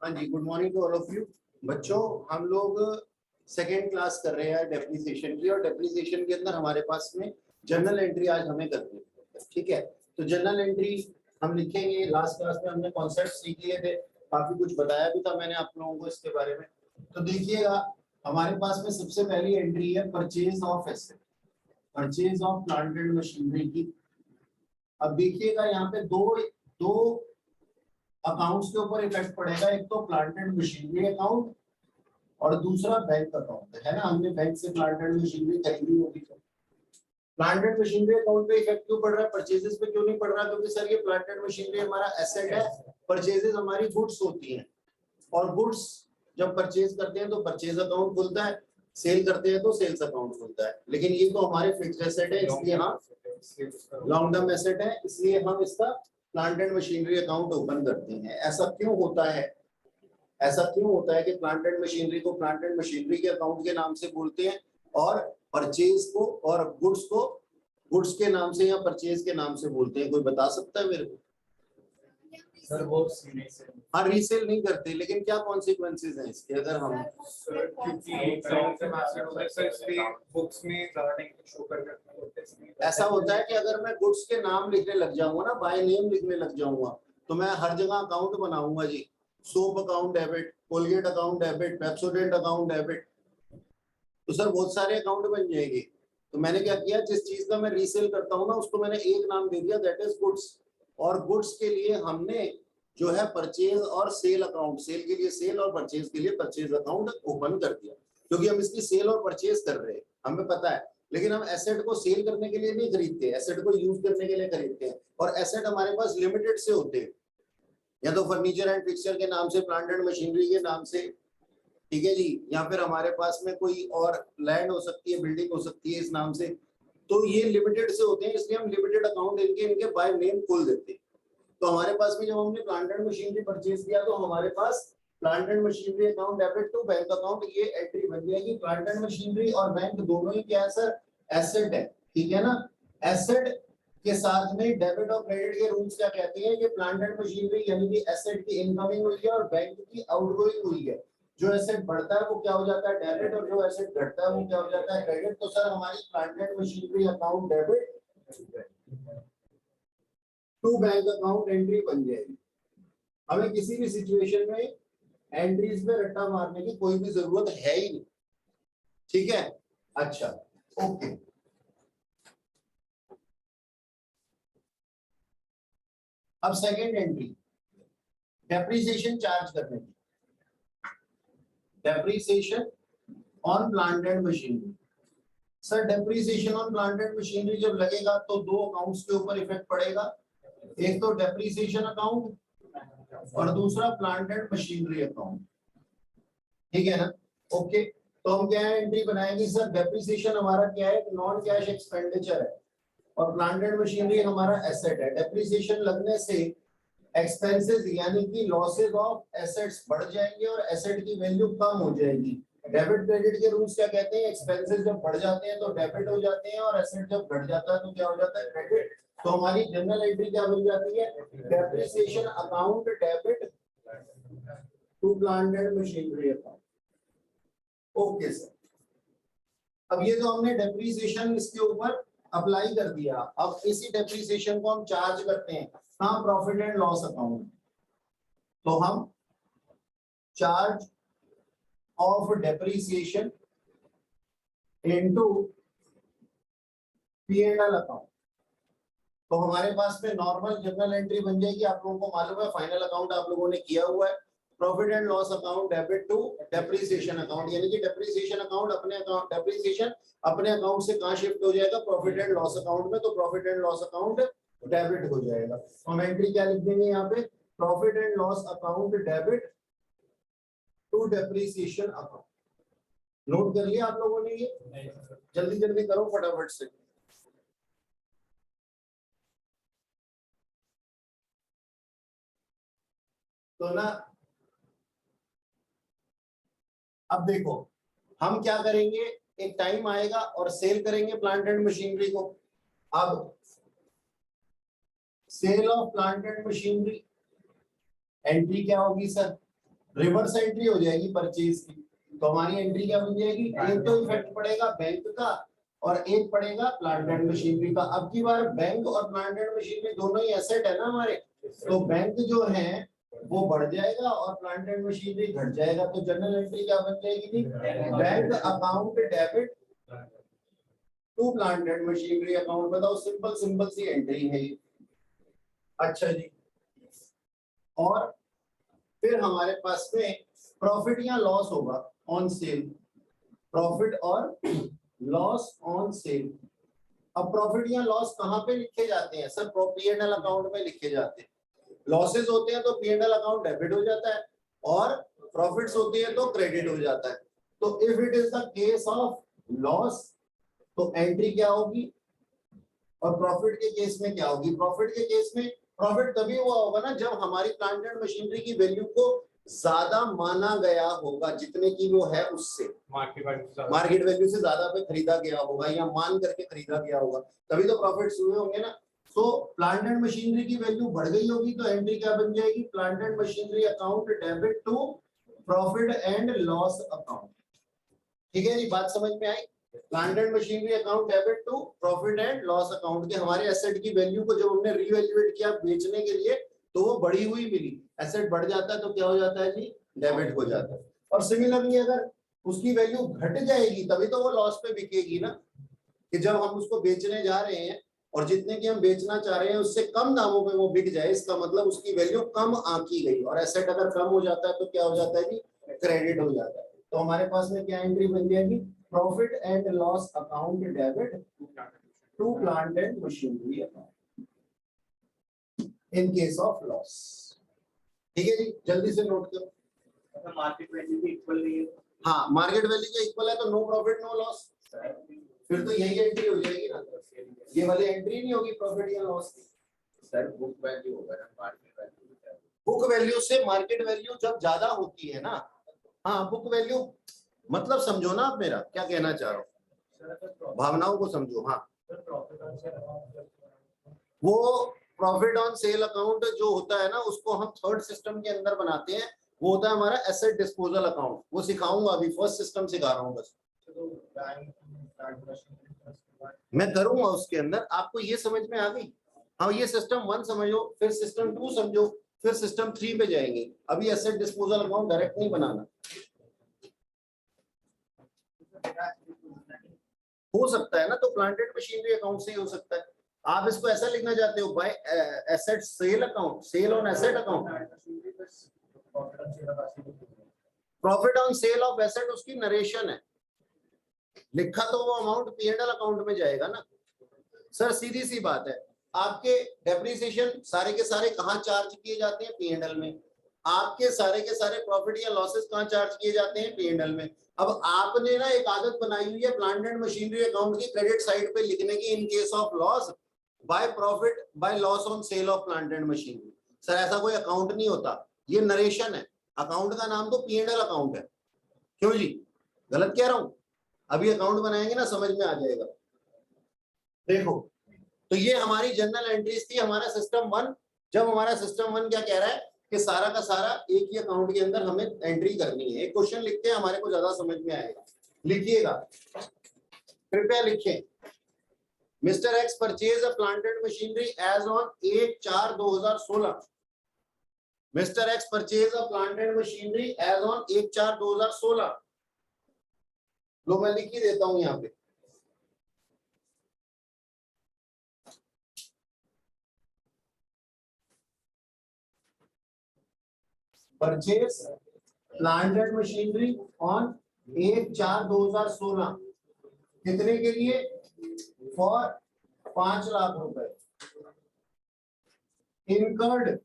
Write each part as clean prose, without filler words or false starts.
हाँ जी, good morning to all of you. बच्चों, हम लोग सेकेंड क्लास कर रहे हैं डेप्रिसिएशन की, और डेप्रिसिएशन के अंदर हमारे पास में जर्नल एंट्री आज हमें करनी है। ठीक है, तो जर्नल एंट्री हम लिखेंगे। लास्ट क्लास में हमने कॉन्सेप्ट सीख लिए थे, काफी कुछ बताया भी था मैंने आप लोगों को इसके बारे में। तो देखिएगा, हमारे पास में सबसे पहली एंट्री है purchase of asset, purchase of plant and machinery की। अब देखिएगा यहाँ पे दो अकाउंट्स के ऊपर इफेक्ट पड़ेगा, एक तो प्लांट एंड मशीनरी अकाउंट और दूसरा बैंक अकाउंट है ना। हमने बैंक से प्लांट एंड मशीनरी खरीदी होगी, तो प्लांट एंड मशीनरी अकाउंट पे इफेक्ट क्यों पड़ रहा है, परचेजेस पे क्यों नहीं पड़ रहा? क्योंकि सर ये प्लांट एंड मशीनरी हमारा एसेट है, परचेजेस हमारी गुड्स होती हैं, और गुड्स जब परचेज करते हैं तो परचेज अकाउंट खुलता है, सेल करते हैं तो सेल्स अकाउंट खुलता है। लेकिन ये तो हमारे फिक्स्ड एसेट है, इसलिए हम लॉन्ग टर्म एसेट है, इसलिए हम इसका plant and machinery account open करते हैं। ऐसा क्यों होता है? ऐसा क्यों होता है कि प्लांट एंड मशीनरी को प्लांट एंड मशीनरी के अकाउंट के नाम से बोलते हैं, और परचेज को और गुड्स को गुड्स के नाम से या परचेज के नाम से बोलते हैं? कोई बता सकता है मेरे को? सर वो हाँ, रीसेल नहीं करते, लेकिन क्या कॉन्सिक्वेंसेज हैं इसके? अगर हम ऐसा होता है कि अगर मैं गुड्स के नाम लिखने लग जाऊंगा ना, बाय नेम लिखने लग जाऊंगा, तो मैं हर जगह अकाउंट बनाऊंगा जी। Soap account debit, Colgate account debit, Pepsodent account debit, तो सर बहुत सारे अकाउंट बन जाएंगे। तो मैंने क्या किया, जिस चीज का मैं रीसेल करता हूँ ना, उसको मैंने एक नाम दे दिया, दैट इज गुड्स। और गुड्स के लिए हमने जो है परचेज और सेल अकाउंट, सेल के लिए सेल और परचेज के लिए परचेज अकाउंट ओपन कर दिया, क्योंकि हम इसकी सेल और परचेज कर रहे हैं, हमें पता है। लेकिन हम एसेट को सेल करने के लिए नहीं खरीदते, एसेट को यूज करने के लिए खरीदते हैं, और एसेट हमारे पास लिमिटेड से होते हैं, या तो फर्नीचर एंड फिक्सचर के नाम से, प्लांट एंड मशीनरी के नाम से, ठीक है जी, या फिर हमारे पास में कोई और लैंड हो सकती है, बिल्डिंग हो सकती है इस नाम से। तो ये लिमिटेड से होते हैं, इसलिए हम लिमिटेड अकाउंट इनके बाय नेम खोल देते हैं। तो हमारे पास में जब हमने प्लांट एंड मशीनरी परचेज किया, तो हमारे पास plant and machinery account debit to bank account, ये एंट्री बन जाएगी। प्लांट एंड मशीनरी और बैंक दोनों ही क्या है सर? एसेट है, ठीक है ना। एसेट के साथ में डेबिट और क्रेडिट के रूल्स क्या कहते हैं कि प्लांट एंड मशीनरी यानी कि एसेट की इनकमिंग हुई है और बैंक की आउटगोइंग हुई है। जो एसेट बढ़ता है वो क्या हो जाता है? डेबिट, और जो एसेट घटता है वो क्या हो जाता है? क्रेडिट। तो सर हमारी plant and machinery account debit to bank account entry बन जाएगी। हमें किसी भी सिचुएशन में एंट्रीज में रट्टा मारने की कोई भी जरूरत है ही नहीं, ठीक है। अच्छा, ओके। अब सेकेंड एंट्री, डेप्रिसिएशन चार्ज करने की। Depreciation on plant and machinery. Sir depreciation on plant and machinery जब लगेगा तो दो अकाउंट्स के ऊपर इफेक्ट पड़ेगा, एक तो डेप्रिसिएशन अकाउंट और दूसरा प्लांट एंड मशीनरी अकाउंट, ठीक है ना। ओके, तो हम क्या एंट्री बनाएंगे सर? डेप्रिसिएशन हमारा क्या है? नॉन कैश एक्सपेंडिचर है, और प्लांट एंड मशीनरी हमारा एसेट है। डेप्रिसिएशन लगने से एक्सपेंसेस यानी कि लॉसेस ऑफ एसेट्स बढ़ जाएंगे और एसेट की वैल्यू कम हो जाएगी। डेबिट क्रेडिट के रूल्स क्या कहते हैं? एक्सपेंसेस जब बढ़ जाते हैं तो डेबिट हो जाते हैं, और एसेट जब घट जाता है तो क्या हो जाता है? क्रेडिट। तो हमारी जनरल एंट्री क्या बन जाती है? Depreciation account debit to plant and machinery account. Okay sir, अब ये तो हमने डेप्रिसिएशन इसके ऊपर अप्लाई कर दिया। अब इसी डेप्रिसिएशन को हम चार्ज करते हैं कहाँ? Profit and loss account. तो हम charge of depreciation into P&L account. तो हमारे पास में नॉर्मल जनरल एंट्री बन जाएगी। आप लोगों को मालूम है फाइनल अकाउंट आप लोगों ने किया हुआ है, profit and loss account debit to depreciation account, यानी कि डेप्रिसिएशन अकाउंट अपने अकाउंट, डेप्रिसिएशन अपने अकाउंट से कहां शिफ्ट हो जाएगा? प्रॉफिट एंड लॉस अकाउंट में। तो profit and loss account debit हो जाएगा। हम एंट्री क्या लिख देंगे यहाँ पे? Profit and loss account debit to depreciation account. Note कर लिया आप लोगों ने? ये जल्दी जल्दी करो फटाफट से। तो ना, अब देखो हम क्या करेंगे, एक टाइम आएगा और सेल करेंगे प्लांट एंड मशीनरी को। अब sale of plant and machinery entry क्या होगी सर? रिवर्स एंट्री हो जाएगी परचेज की, तो हमारी एंट्री क्या बन जाएगी, एक तो इफेक्ट पड़ेगा बैंक का और एक पड़ेगा प्लांट एंड मशीनरी का। अब की बार बैंक और प्लांट एंड मशीनरी दोनों ही एसेट है ना हमारे, तो बैंक जो है वो बढ़ जाएगा और प्लांट एंड मशीनरी घट जाएगा, तो जनरल एंट्री क्या बन जाएगी, bank account debit to plant and machinery account. बताओ, सिंपल सिंपल सी एंट्री है ये। अच्छा जी, और फिर हमारे पास में प्रॉफिट या लॉस होगा ऑन सेल, प्रॉफिट और लॉस ऑन सेल। अब प्रॉफिट या लॉस कहाँ पे लिखे जाते हैं सर, P&L अकाउंट में लिखे जाते हैं। लॉसेस होते हैं तो P&L अकाउंट डेबिट हो जाता है और प्रॉफिट्स होती है तो क्रेडिट हो जाता है। तो if it is the case of loss तो एंट्री क्या होगी, और प्रॉफिट के केस में क्या होगी, प्रॉफिट के केस में प्रॉफिट तभी हुआ होगा ना जब हमारी प्लांट एंड मशीनरी की वैल्यू को ज्यादा माना गया होगा, जितने की वो है उससे मार्केट वैल्यू से ज्यादा पे खरीदा गया होगा या मान करके खरीदा गया होगा, तभी तो प्रॉफिट्स हुए होंगे ना। तो प्लांट एंड मशीनरी की वैल्यू बढ़ गई होगी तो एंट्री क्या बन जाएगी, plant and machinery account debit to profit and loss account. ठीक है जी, बात समझ में आई। Plant and machinery account debit to profit and loss account के हमारे एसेट की वैल्यू को जब हमने रीवैल्यूएट किया बेचने के लिए तो वो बढ़ी हुई मिली, एसेट बढ़ जाता है तो क्या हो जाता है जी, डेबिट हो जाता है। और सिमिलरली अगर उसकी वैल्यू घट जाएगी तभी तो वो लॉस पे बिकेगी ना, कि जब हम उसको बेचने जा रहे हैं और जितने की हम बेचना चाह रहे हैं उससे कम दामों पे वो बिक जाए, इसका मतलब उसकी वैल्यू कम आंकी गई, और एसेट अगर कम हो जाता है तो क्या हो जाता है जी, क्रेडिट हो जाता है। तो हमारे पास में क्या एंट्री बन जाएगी, profit and loss account debit to plant and machinery account in case of loss. ठीक है जी, जल्दी से नोट करो। मार्केट वैल्यू भी इक्वल नहीं है, हाँ, मार्केट वैल्यू के इक्वल है तो नो प्रॉफिट नो लॉस, फिर तो यही एंट्री हो जाएगी ना, ये वाली एंट्री नहीं होगी प्रॉफिट या लॉस की। सर बुक वैल्यू होगा ना, मार्केट वैल्यू। बुक वैल्यू से मार्केट वैल्यू जब ज्यादा होती है ना, हाँ बुक वैल्यू मतलब समझो ना आप मेरा क्या कहना चाह रहा हूँ, भावनाओं को समझो। हाँ, वो प्रॉफिट ऑन सेल अकाउंट जो होता है ना उसको हम थर्ड सिस्टम के अंदर बनाते हैं, वो होता है हमारा एसेट डिस्पोजल अकाउंट। वो सिखाऊंगा, अभी फर्स्ट सिस्टम सिखा रहा हूँ बस, मैं करूंगा उसके अंदर, आपको ये समझ में आ गई। हाँ, ये सिस्टम 1 समझो, फिर सिस्टम 2 समझो, फिर सिस्टम 3 पे जाएंगे। अभी एसेट डिस्पोजल अकाउंट डायरेक्ट नहीं बनाना, हो सकता है ना तो प्लांट एंड मशीनरी अकाउंट से ही हो सकता है। आप इसको ऐसा लिखना चाहते हो, by asset sale account, sale on asset account, profit on sale of asset उसकी नरेशन है, लिखा तो वो अमाउंट P&L अकाउंट में जाएगा ना। सर सीधी सी बात है, आपके डेप्रिसिएशन सारे के सारे कहाँ चार्ज किए जाते हैं, P&L में। आपके सारे के सारे प्रॉफिट या लॉसेस कहाँ चार्ज किए जाते हैं, P&L में। अब आपने ना एक आदत बनाई हुई है प्लांट एंड मशीनरी अकाउंट की क्रेडिट साइड पे लिखने की, इन case of loss by profit by loss on sale of plant and machinery. Sir ऐसा कोई अकाउंट नहीं होता, ये नरेशन है, अकाउंट का नाम तो P&L अकाउंट है। क्यों जी, गलत कह रहा हूं? अभी अकाउंट बनाएंगे ना समझ में आ जाएगा। देखो, तो ये हमारी जनरल एंट्रीज थी, हमारा सिस्टम 1। जब हमारा सिस्टम 1 क्या कह रहा है कि सारा का सारा एक ही अकाउंट के अंदर हमें एंट्री करनी है। एक क्वेश्चन लिखते हैं, हमारे को ज्यादा समझ में आएगा, लिखिएगा, कृपया लिखें। Mister X purchase a plant and machinery as on 1/4/2016। Mister X purchase a plant and machinery as on 1/4/2016। लो मैं लिख ही देता हूं यहाँ पे, purchase plant and machinery on 1/4/2016 कितने के लिए, फॉर 5 लाख रुपए। Incurred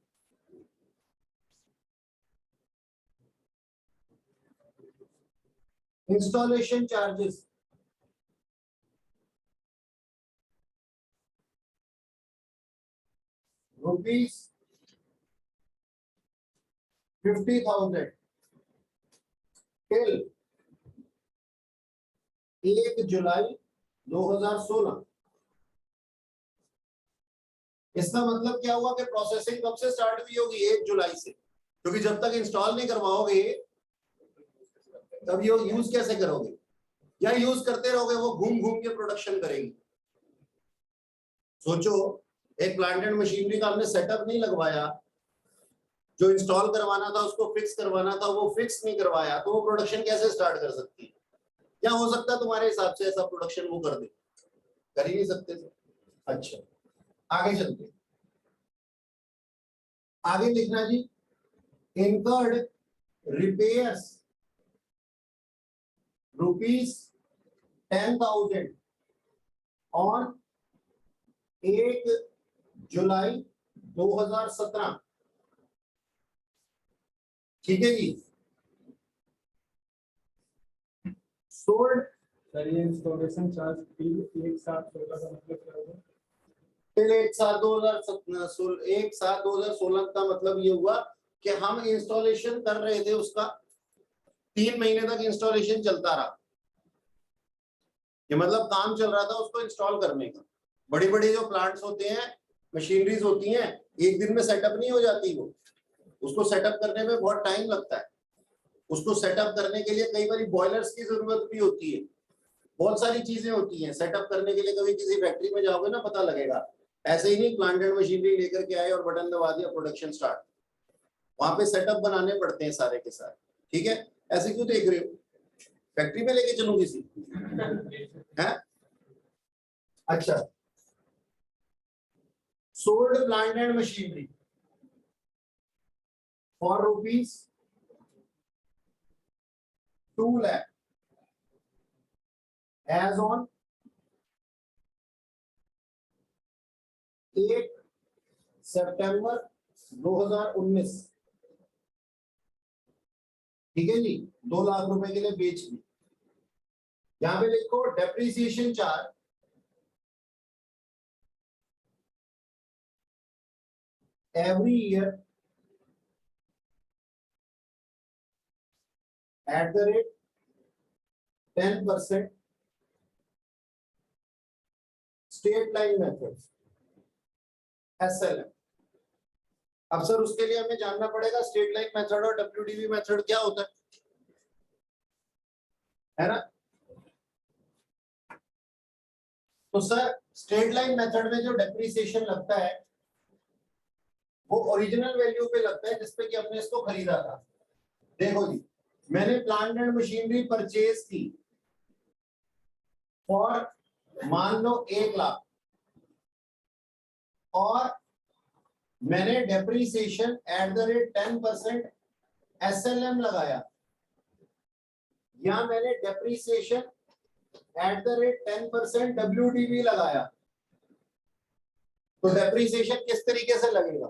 installation charges ₹50,000 till 1 July 2016। इसका मतलब क्या हुआ कि प्रोसेसिंग कब से स्टार्ट हुई होगी, 1 जुलाई से। क्योंकि जब तक इंस्टॉल नहीं करवाओगे तब ये यूज कैसे करोगे, या यूज करते रहोगे, वो घूम घूम के प्रोडक्शन करेगी। सोचो, एक प्लांट एंड मशीनरी का हमने सेटअप नहीं लगवाया, जो इंस्टॉल करवाना था उसको फिक्स करवाना था, वो फिक्स नहीं करवाया, तो वो प्रोडक्शन कैसे स्टार्ट कर सकती है? क्या हो सकता है तुम्हारे हिसाब से ऐसा प्रोडक्शन वो कर दे? कर ही नहीं सकते थे। अच्छा, आगे चलते, आगे लिखना जी, इनकर्ड रिपेयर्स ₹10,000 ऑन 1 जुलाई 2017। ठीक है जी। सोल्ड, सर ये इंस्टॉलेशन चार्ज एक साथ 16 का मतलब क्या होगा? फिर 1/7/2016 का मतलब ये हुआ कि हम इंस्टॉलेशन कर रहे थे, उसका 3 महीने तक इंस्टॉलेशन चलता रहा। ये मतलब काम चल रहा था उसको इंस्टॉल करने का। बड़ी बड़ी जो प्लांट्स होते हैं, मशीनरीज होती हैं, एक दिन में सेटअप नहीं हो जाती वो, उसको सेटअप करने में बहुत टाइम लगता है। उसको सेटअप करने के लिए कई बार बॉयलर्स की जरूरत भी होती है, बहुत सारी चीजें होती हैं सेटअप करने के लिए। कभी किसी फैक्ट्री में जाओगे ना, पता लगेगा। ऐसे ही नहीं प्लांट एंड मशीनरी लेकर के आए और बटन दबा दिया, प्रोडक्शन स्टार्ट। वहां पे सेटअप बनाने पड़ते हैं सारे के सारे। ठीक है, ऐसे क्यों देख रहे हो? फैक्ट्री में लेके चलूं किसी है? अच्छा, sold plant and machinery for ₹2 lakh as on 1 सितंबर 2019। ठीक है जी, 2 लाख रुपए के लिए बेच दी। यहां पे लिखो depreciation charge every year at the rate 10% state line method SLM। अब सर उसके लिए हमें जानना पड़ेगा स्टेट लाइन मेथड और WDV मेथड क्या होता है ना? तो सर स्ट्रेट लाइन मेथड में जो डेप्रिसिएशन लगता है वो ओरिजिनल वैल्यू पे लगता है जिसपे कि अपने इसको खरीदा था। देखो जी, मैंने प्लांट एंड मशीनरी परचेज की और मान लो 1 लाख, और मैंने depreciation at the rate 10% SLM लगाया, या मैंने depreciation at the rate 10% WDV लगाया। तो डेप्रिसिएशन किस तरीके से लगेगा?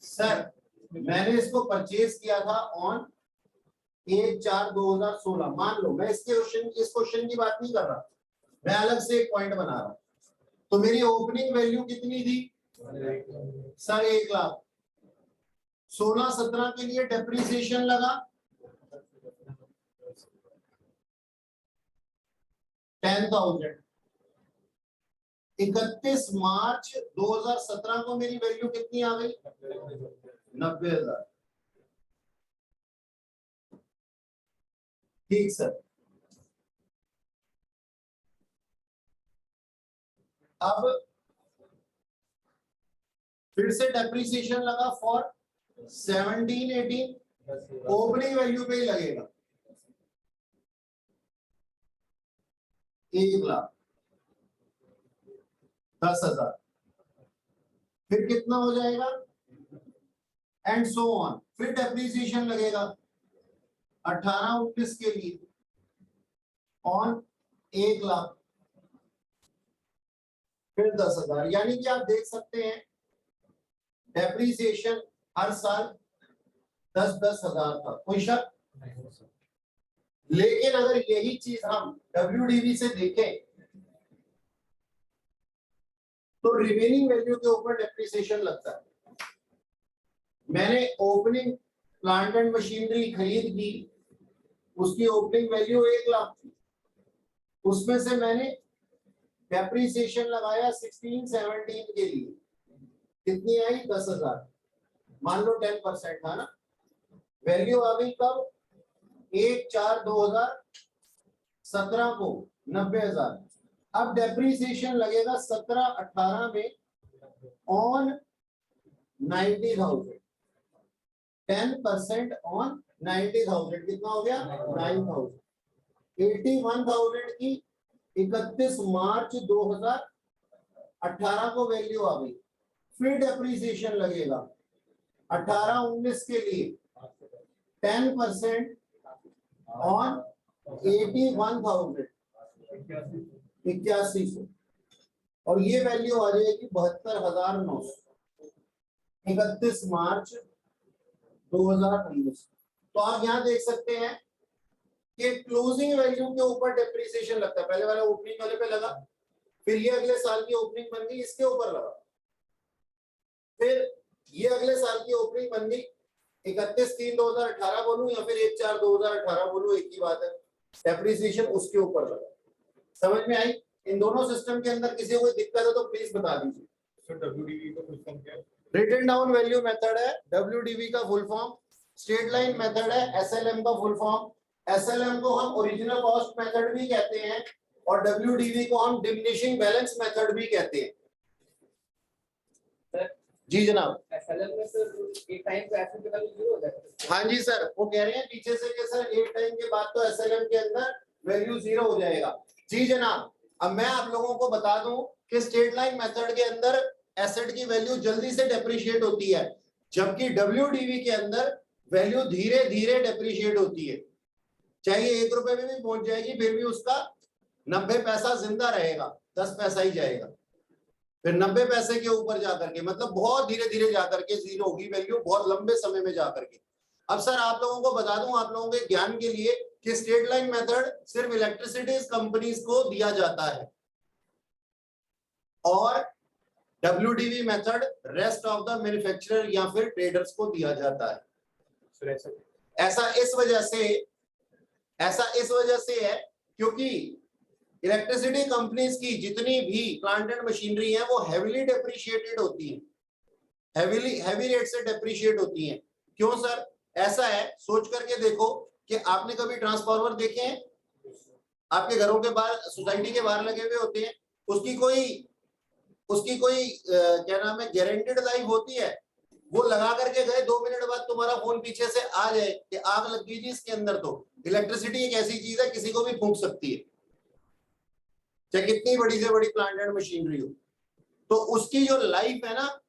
सर मैंने इसको परचेज किया था ऑन 1/4/2016। मान लो, मैं इस क्वेश्चन की बात नहीं कर रहा, मैं अलग से एक पॉइंट बना रहा हूं। तो मेरी ओपनिंग वैल्यू कितनी थी? सर 1 लाख। 16-17 के लिए डेप्रिसिएशन लगा 10,000। 31 मार्च 2017 को मेरी वैल्यू कितनी आ गई? 90,000। ठीक सर। अब फिर से डेप्रिसिएशन लगा फॉर 17-18, ओपनिंग वैल्यू पे ही लगेगा 1 लाख 10,000। फिर कितना हो जाएगा? And so on. फिर डेप्रिसिएशन लगेगा 18-19 के लिए ऑन 1 लाख, फिर 10,000। यानी कि आप देख सकते हैं डेप्रिसिएशन हर साल 10-10 हजार था, कोई शक? लेकिन अगर यही चीज हम WDV से देखें तो रिमेनिंग वैल्यू के ऊपर डेप्रिसिएशन लगता है। मैंने ओपनिंग प्लांट एंड मशीनरी खरीद की, उसकी ओपनिंग वैल्यू 1 लाख थी, उसमें से मैंने डेप्रिसिएशन लगाया 16-17 के लिए, कितनी आई? 10,000। मान लो 10% था ना, वैल्यू आ गई कब 1/4/2017 को 90,000। अब डेप्रीसिएशन लगेगा 17-18 में ऑन 90,000, 10% ऑन 90,000 कितना हो गया 9,000। 81,000 की 31 मार्च 2018 को वैल्यू आ गई, फिर डेप्रीसिएशन लगेगा 18-19 के लिए 10% ऑन 81,000, 8100, और ये वैल्यू आ जाएगी 72,900 31 मार्च 2019। तो आप यहां देख सकते हैं कि क्लोजिंग वैल्यू के ऊपर डेप्रिसिएशन लगता है, पहले वाला ओपनिंग वाले पे लगा, फिर ये अगले साल की ओपनिंग बन गई इसके ऊपर लगा, फिर ये अगले साल की ओपनिंग बन गई 31/3/2018 बोलूं या फिर 1/4/2018 बोलूं, एक ही बात है, डेप्रिसिएशन उसके ऊपर लगा। समझ में आई? इन दोनों सिस्टम के अंदर किसी को कोई दिक्कत है तो प्लीज बता दीजिए। सर डब्ल्यूडीवी का फुल फॉर्म क्या है? रिटन डाउन वैल्यू मेथड है, डब्ल्यूडीवी का full form. Straight line method है, एसएलएम का फुल फॉर्म। एसएलएम को हम ओरिजिनल कॉस्ट मेथड भी कहते हैं और डब्ल्यूडीवी को हम डिमिनिशिंग बैलेंस मेथड भी कहते हैं। जी जनाब। एसएलएम में सर एक टाइम पे एसेट की वैल्यू 0 हो जाती है। हाँ जी सर, वो कह रहे हैं पीछे से कि सर एक टाइम के बाद तो एसएलएम के अंदर वैल्यू 0 हो जाएगा। जी जनाब, अब मैं आप लोगों को बता दूं कि स्ट्रेट लाइन मेथड के अंदर एसेट की वैल्यू जल्दी से डेप्रिशिएट होती है, जबकि डब्ल्यूडीवी के अंदर वैल्यू धीरे धीरे डेप्रिशिएट होती है। चाहे 1 रुपए में भी पहुंच जाएगी फिर भी उसका 90 पैसा जिंदा रहेगा, 10 पैसा ही जाएगा, फिर 90 पैसे के ऊपर जाकर के, मतलब बहुत धीरे धीरे जाकर के जीरो होगी वैल्यू, बहुत लंबे समय में जाकर के। अब सर आप लोगों को बता दूं, आप लोगों के ज्ञान के लिए, कि स्ट्रेट लाइन मेथड सिर्फ इलेक्ट्रिसिटी कंपनीज को दिया जाता है और WDV method rest of the manufacturer या फिर ट्रेडर्स को दिया जाता है। ऐसा इस वजह से है क्योंकि इलेक्ट्रिसिटी कंपनीज की जितनी भी प्लांट एंड मशीनरी है वो हेवीली डेप्रिशिएटेड होती है, हेवी रेट से डेप्रिशिएट होती हैं। क्यों सर? ऐसा है, सोच करके देखो कि आपने कभी ट्रांसफार्मर देखे हैं? आपके घरों के बाहर, सोसाइटी के बाहर लगे हुए होते हैं, उसकी कोई क्या नाम है, गारंटेड लाइफ होती है? वो लगा करके गए, 2 मिनट बाद तुम्हारा फोन पीछे से आ जाए कि आग लग गई जी इसके अंदर। तो इलेक्ट्रिसिटी एक ऐसी चीज है, किसी को भी फूंक सकती है, चाहे कितनी बड़ी से बड़ी प्लांट एंड मशीनरी हो। तो उसकी जो लाइफ है ना,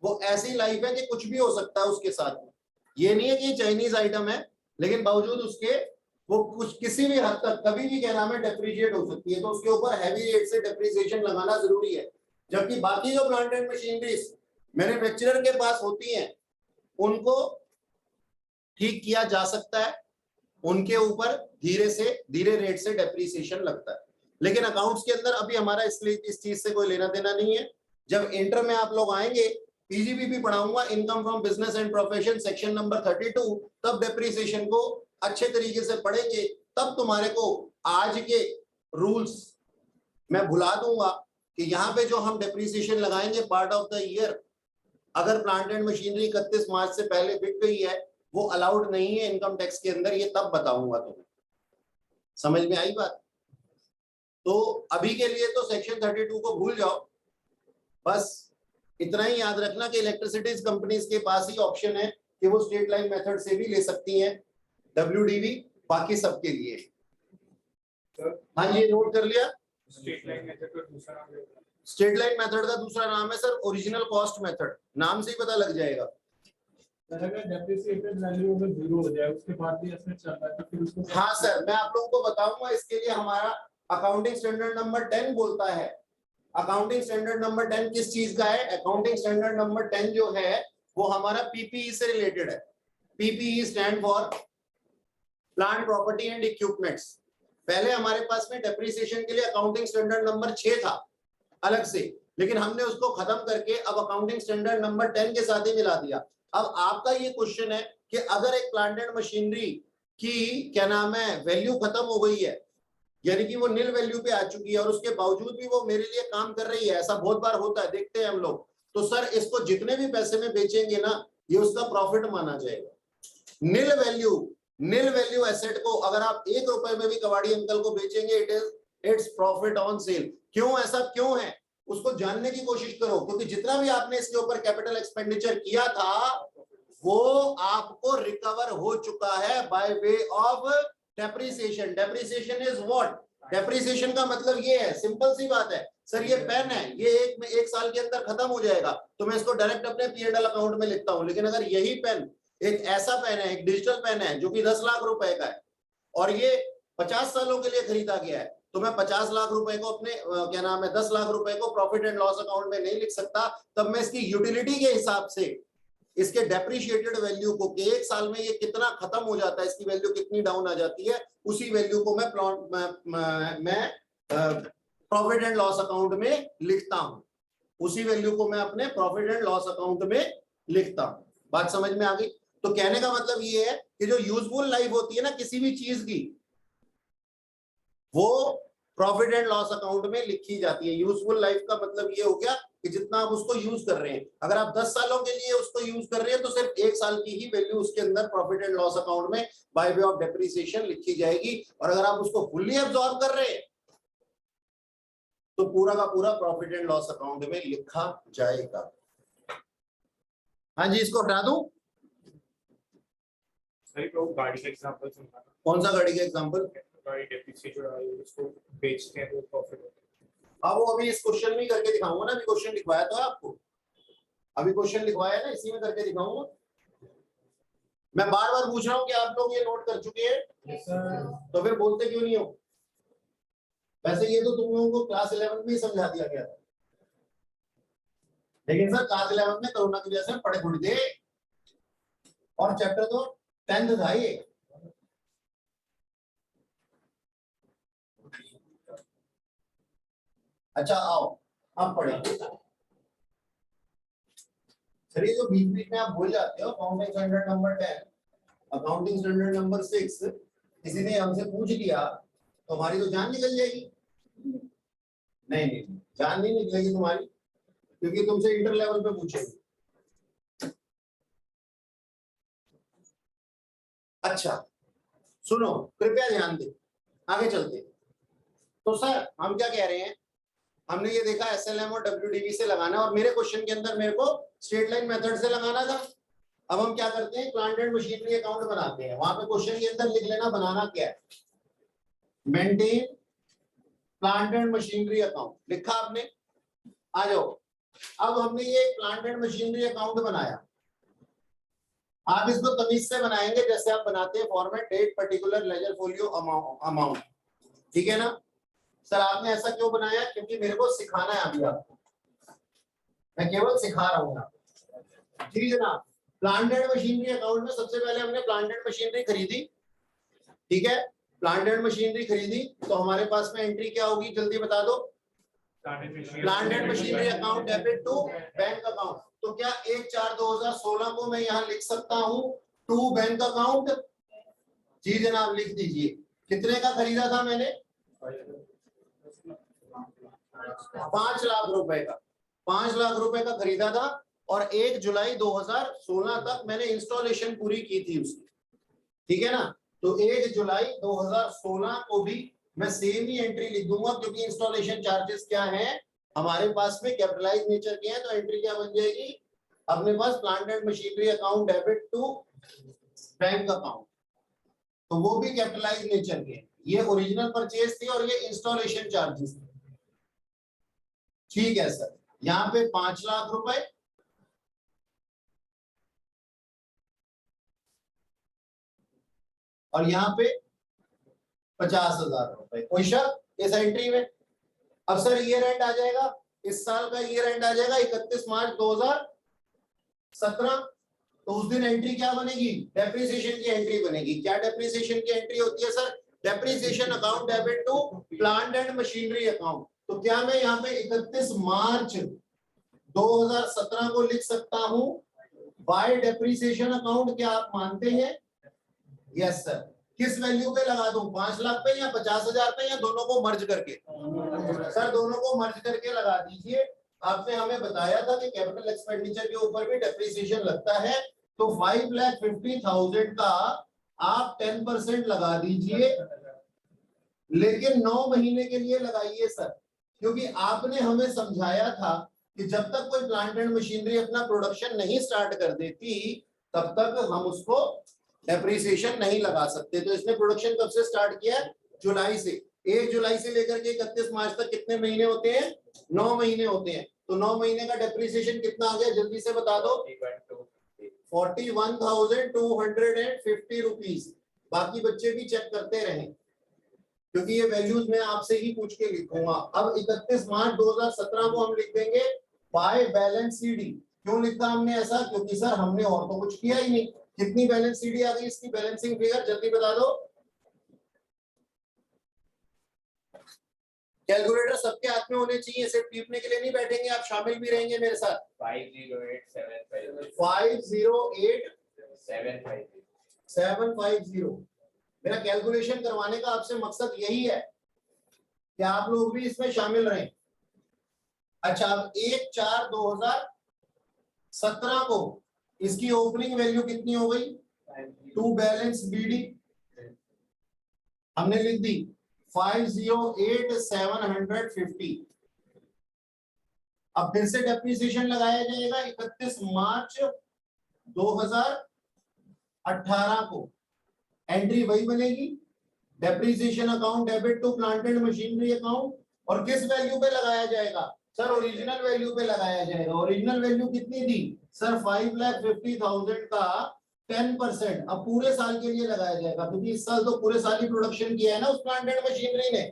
वो ऐसी लाइफ है कि कुछ भी हो सकता है उसके साथ में। ये नहीं है कि चाइनीज आइटम है, लेकिन बावजूद उसके वो कुछ किसी भी हद तक कभी भी क्या नाम है डेप्रिशिएट हो सकती है, तो उसके ऊपर हैवी रेट से डेप्रिसिएशन लगाना जरूरी है। जबकि बाकी जो प्लांट एंड मशीनरीज मैन्युफैक्चरर के पास होती हैं उनको ठीक किया जा सकता है, उनके ऊपर धीरे रेट से डेप्रिसिएशन लगता है। लेकिन अकाउंट्स के अंदर अभी हमारा इसलिए इस चीज से कोई लेना देना नहीं है। जब इंटर में आप लोग आएंगे, पीजीबीपी पढ़ाऊंगा, income from business and profession section number 32, तब डेप्रिसिएशन को अच्छे तरीके से पढ़ेंगे, तब तुम्हारे को आज के रूल्स मैं भुला दूंगा कि यहाँ पे जो हम डेप्रिसिएशन लगाएंगे पार्ट ऑफ द ईयर, अगर प्लांट एंड मशीनरी 31 मार्च से पहले बिक गई है, वो अलाउड नहीं है इनकम टैक्स के अंदर, ये तब बताऊंगा तुम्हें। समझ में आई बात? तो अभी के लिए तो सेक्शन 32 को भूल जाओ, बस इतना ही याद रखना कि इलेक्ट्रिसिटीज कंपनीज के पास ही ऑप्शन है कि वो स्ट्रेट लाइन मेथड से भी ले सकती हैं डब्ल्यूडीवी, बाकी सबके लिए। हाँ जी, नोट कर लिया। स्ट्रेट लाइन मेथड का दूसरा नाम है? स्ट्रेट लाइन मेथड का दूसरा नाम है सर ओरिजिनल कॉस्ट मेथड, नाम से ही पता लग जाएगा। अगर डेप्रिसिएटेड वैल्यू अगर 0 हो जाए उसके बाद भी एसेट चल रहा है तो फिर उसको? हाँ सर, मैं आप लोगों को बताऊंगा, इसके लिए हमारा अकाउंटिंग स्टैंडर्ड नंबर 10 बोलता है। अकाउंटिंग स्टैंडर्ड नंबर 10 किस चीज का है? अकाउंटिंग स्टैंडर्ड नंबर 10 जो है वो हमारा पीपीई से रिलेटेड है। PPE stand for plant property and equipments. पहले हमारे पास में डेप्रिसिएशन के लिए अकाउंटिंग स्टैंडर्ड नंबर 6 था अलग से, लेकिन हमने उसको खत्म करके अब अकाउंटिंग स्टैंडर्ड नंबर 10 के साथ ही मिला दिया। अब आपका ये क्वेश्चन है कि अगर एक प्लांट एंड मशीनरी की क्या नाम है वैल्यू खत्म हो गई है, यानी कि वो नील वैल्यू पे आ चुकी है और उसके बावजूद भी वो मेरे लिए काम कर रही है, ऐसा बहुत बार होता है, देखते हैं हम लोग, तो सर इसको जितने भी पैसे में बेचेंगे ना, ये उसका प्रॉफिट माना जाएगा। नील वैल्यू एसेट को अगर आप 1 रुपए में भी कबाड़ी अंकल को बेचेंगे, इट्स प्रॉफिट ऑन सेल। क्यों, ऐसा क्यों है उसको जानने की कोशिश करो, क्योंकि जितना भी आपने इसके ऊपर कैपिटल एक्सपेंडिचर किया था वो आपको रिकवर हो चुका है by way of depreciation. Depreciation is what? Depreciation का मतलब ये है, सिंपल सी बात है सर, ये पेन है, ये एक साल के अंदर खत्म हो जाएगा तो मैं इसको डायरेक्ट अपने P&L अकाउंट में लिखता हूं। लेकिन अगर यही पेन एक ऐसा पेन है, एक डिजिटल पेन है जो कि 10 लाख रुपए का है और ये 50 सालों के लिए खरीदा गया है, तो मैं 50 लाख रुपए को अपने क्या नाम है 10 लाख रुपए को प्रॉफिट एंड लॉस अकाउंट में नहीं लिख सकता। तब मैं इसकी यूटिलिटी के हिसाब से इसके डेप्रिशिएटेड वैल्यू को कि 1 साल में ये कितना खत्म हो जाता है, इसकी वैल्यू कितनी डाउन आ जाती है, उसी वैल्यू को मैं प्रॉफिट एंड लॉस अकाउंट में लिखता हूं। उसी वैल्यू को मैं अपने प्रॉफिट एंड लॉस अकाउंट में लिखता हूं। बात समझ में आ गई? तो कहने का मतलब ये है कि जो यूजफुल लाइफ होती है ना किसी भी चीज की, वो प्रॉफिट एंड लॉस अकाउंट में लिखी जाती है। यूजफुल लाइफ का मतलब ये हो गया कि जितना आप उसको यूज कर रहे हैं, अगर आप 10 सालों के लिए उसको यूज कर रहे हैं तो सिर्फ 1 साल की ही वैल्यू उसके अंदर प्रॉफिट एंड लॉस अकाउंट में बाय वे ऑफ डेप्रिसिएशन लिखी जाएगी। और अगर आप उसको फुल्ली एब्जॉर्ब कर रहे हैं तो पूरा का पूरा प्रॉफिट एंड लॉस अकाउंट में लिखा जाएगा। हाँ जी, इसको हटा दूं? गाड़ी का एग्जांपल समझाना। कौन सा गाड़ी का एग्जांपल? गाड़ी डेप्रिसिएट हो रही है, उसको बेचते हैं तो प्रॉफिट होता है। अब वो अभी इस क्वेश्चन में करके दिखाऊंगा ना, अभी क्वेश्चन लिखवाया तो आपको, अभी क्वेश्चन लिखवाया ना, इसी में करके दिखाऊंगा। मैं बार बार पूछ रहा हूँ कि आप लोग ये नोट कर चुके हैं तो फिर बोलते क्यों नहीं हो? वैसे ये तो तुम लोगों को क्लास 11 में ही समझा दिया गया था, लेकिन सर क्लास 11 में कोरोना की वजह से पढ़े थोड़ी थे और चैप्टर तो 10th था ये। अच्छा आओ अब पढ़ेंगे। सर ये जो बीच बीच में आप भूल जाते हो, accounting standard number 10, accounting standard number 6 किसी ने हमसे पूछ लिया तो हमारी तो जान निकल जाएगी। नहीं, जान नहीं निकलेगी तुम्हारी, क्योंकि तुमसे इंटर लेवल पे पूछेंगे। अच्छा सुनो, कृपया ध्यान दे, आगे चलते। तो सर हम क्या कह रहे हैं, हमने ये देखा SLM और WDV से लगाना, और मेरे क्वेश्चन के अंदर मेरे को स्ट्रेट लाइन मेथड से लगाना था। अब हम क्या करते हैं, प्लांट एंड मशीनरी अकाउंट बनाते हैं। वहां पे क्वेश्चन के अंदर लिख लेना बनाना क्या है, maintain plant and machinery account, लिखा आपने? आ जाओ। अब हमने ये प्लांट एंड मशीनरी अकाउंट बनाया, आप इसको तमीज से बनाएंगे जैसे आप बनाते हैं format date particular ledger folio amount, ठीक है ना? सर आपने ऐसा क्यों बनाया? क्योंकि मेरे को सिखाना है अभी आपको, मैं केवल सिखा रहा हूँ आपको। ठीक है ना? प्लांट एंड मशीनरी अकाउंट में सबसे पहले हमने प्लांट एंड मशीनरी खरीदी, ठीक है? प्लांट एंड मशीनरी खरीदी तो हमारे पास में एंट्री क्या होगी, जल्दी बता दो। Plant and machinery account debit to bank account. तो क्या 1/4/2016 को मैं यहाँ लिख सकता हूँ टू बैंक अकाउंट? जी जनाब लिख दीजिए। कितने का खरीदा था मैंने? 5 लाख रुपए का, 5 लाख रुपए का खरीदा था और 1 जुलाई 2016 तक मैंने इंस्टॉलेशन पूरी की थी उसकी, ठीक है ना? तो 1 जुलाई 2016 को भी मैं सेम ही एंट्री लिख दूंगा, क्योंकि इंस्टॉलेशन चार्जेस क्या हैं हमारे पास में कैपिटलाइज नेचर के हैं। तो एंट्री क्या बन जाएगी अपने पास, plant and machinery account debit to bank account, तो वो भी कैपिटलाइज नेचर के हैं। ये ओरिजिनल परचेज थी और ये इंस्टॉलेशन चार्जेस थे, ठीक है सर? यहाँ पे 5 लाख रुपए और यहाँ पे 50,000 रुपए। कोई शक इस एंट्री में? अब सर ईयर एंड आ जाएगा, इस साल का ईयर एंड आ जाएगा 31 मार्च 2017, तो उस दिन एंट्री क्या बनेगी? डेप्रिसिएशन की एंट्री बनेगी। क्या डेप्रिसिएशन की एंट्री होती है sir? Depreciation account debit to plant and machinery account. तो क्या मैं यहाँ पे 31 मार्च 2017 को लिख सकता हूं बाय डेप्रिसिएशन अकाउंट? क्या आप मानते हैं? Yes sir. किस वैल्यू पे लगा दूं, 5 लाख पे या 50,000 पे, या दोनों को मर्ज करके? सर दोनों को मर्ज करके लगा दीजिए। आपने हमें बताया था कि कैपिटल एक्सपेंडिचर के ऊपर भी डेप्रिसिएशन लगता है, तो 5,50,000 का आप 10% लगा दीजिए, लेकिन 9 महीने के लिए लगाइए सर, क्योंकि आपने हमें समझाया था कि जब तक कोई प्लांट एंड मशीनरी अपना प्रोडक्शन नहीं स्टार्ट कर देती तब तक हम उसको डेप्रिसिएशन नहीं लगा सकते। तो इसने प्रोडक्शन कब से स्टार्ट किया? जुलाई से। 1 जुलाई से लेकर के 31 मार्च तक कितने महीने होते हैं? 9 महीने होते हैं। तो 9 महीने का डेप्रिसिएशन कितना आ गया, जल्दी से बता दो। 41,250 रुपीज। बाकी बच्चे भी चेक करते रहें, क्योंकि ये वैल्यूज मैं आपसे ही पूछ के लिखूंगा। अब 31 मार्च 2017 को हम लिख देंगे बाय बैलेंस सीडी। क्यों लिखा हमने ऐसा? क्योंकि सर हमने और तो कुछ किया ही नहीं। कितनी बैलेंस सीडी आ गई इसकी बैलेंसिंग फिगर, जल्दी बता दो। कैलकुलेटर सबके हाथ में होने चाहिए, सिर्फ टीपने के लिए नहीं बैठेंगे आप, शामिल भी रहेंगे मेरे साथ। 508,750। मेरा कैलकुलेशन करवाने का आपसे मकसद यही है कि आप लोग भी इसमें शामिल रहें। अच्छा, अब 1/4/2017 को इसकी ओपनिंग वैल्यू कितनी हो गई? टू बैलेंस बीडी हमने लिख दी 508,750। अब फिर से डेप्रिसिएशन लगाया जाएगा 31 मार्च 2018 को। एंट्री वही बनेगी, depreciation account debit to plant and machinery account. और किस वैल्यू पे लगाया जाएगा सर? ओरिजिनल वैल्यू पे लगाया जाएगा। ओरिजिनल वैल्यू कितनी दी सर? 5,50,000 का 10% अब पूरे साल के लिए लगाया जाएगा, क्योंकि इस साल तो पूरे साल ही प्रोडक्शन किया है ना उस प्लांट एंड मशीनरी ने।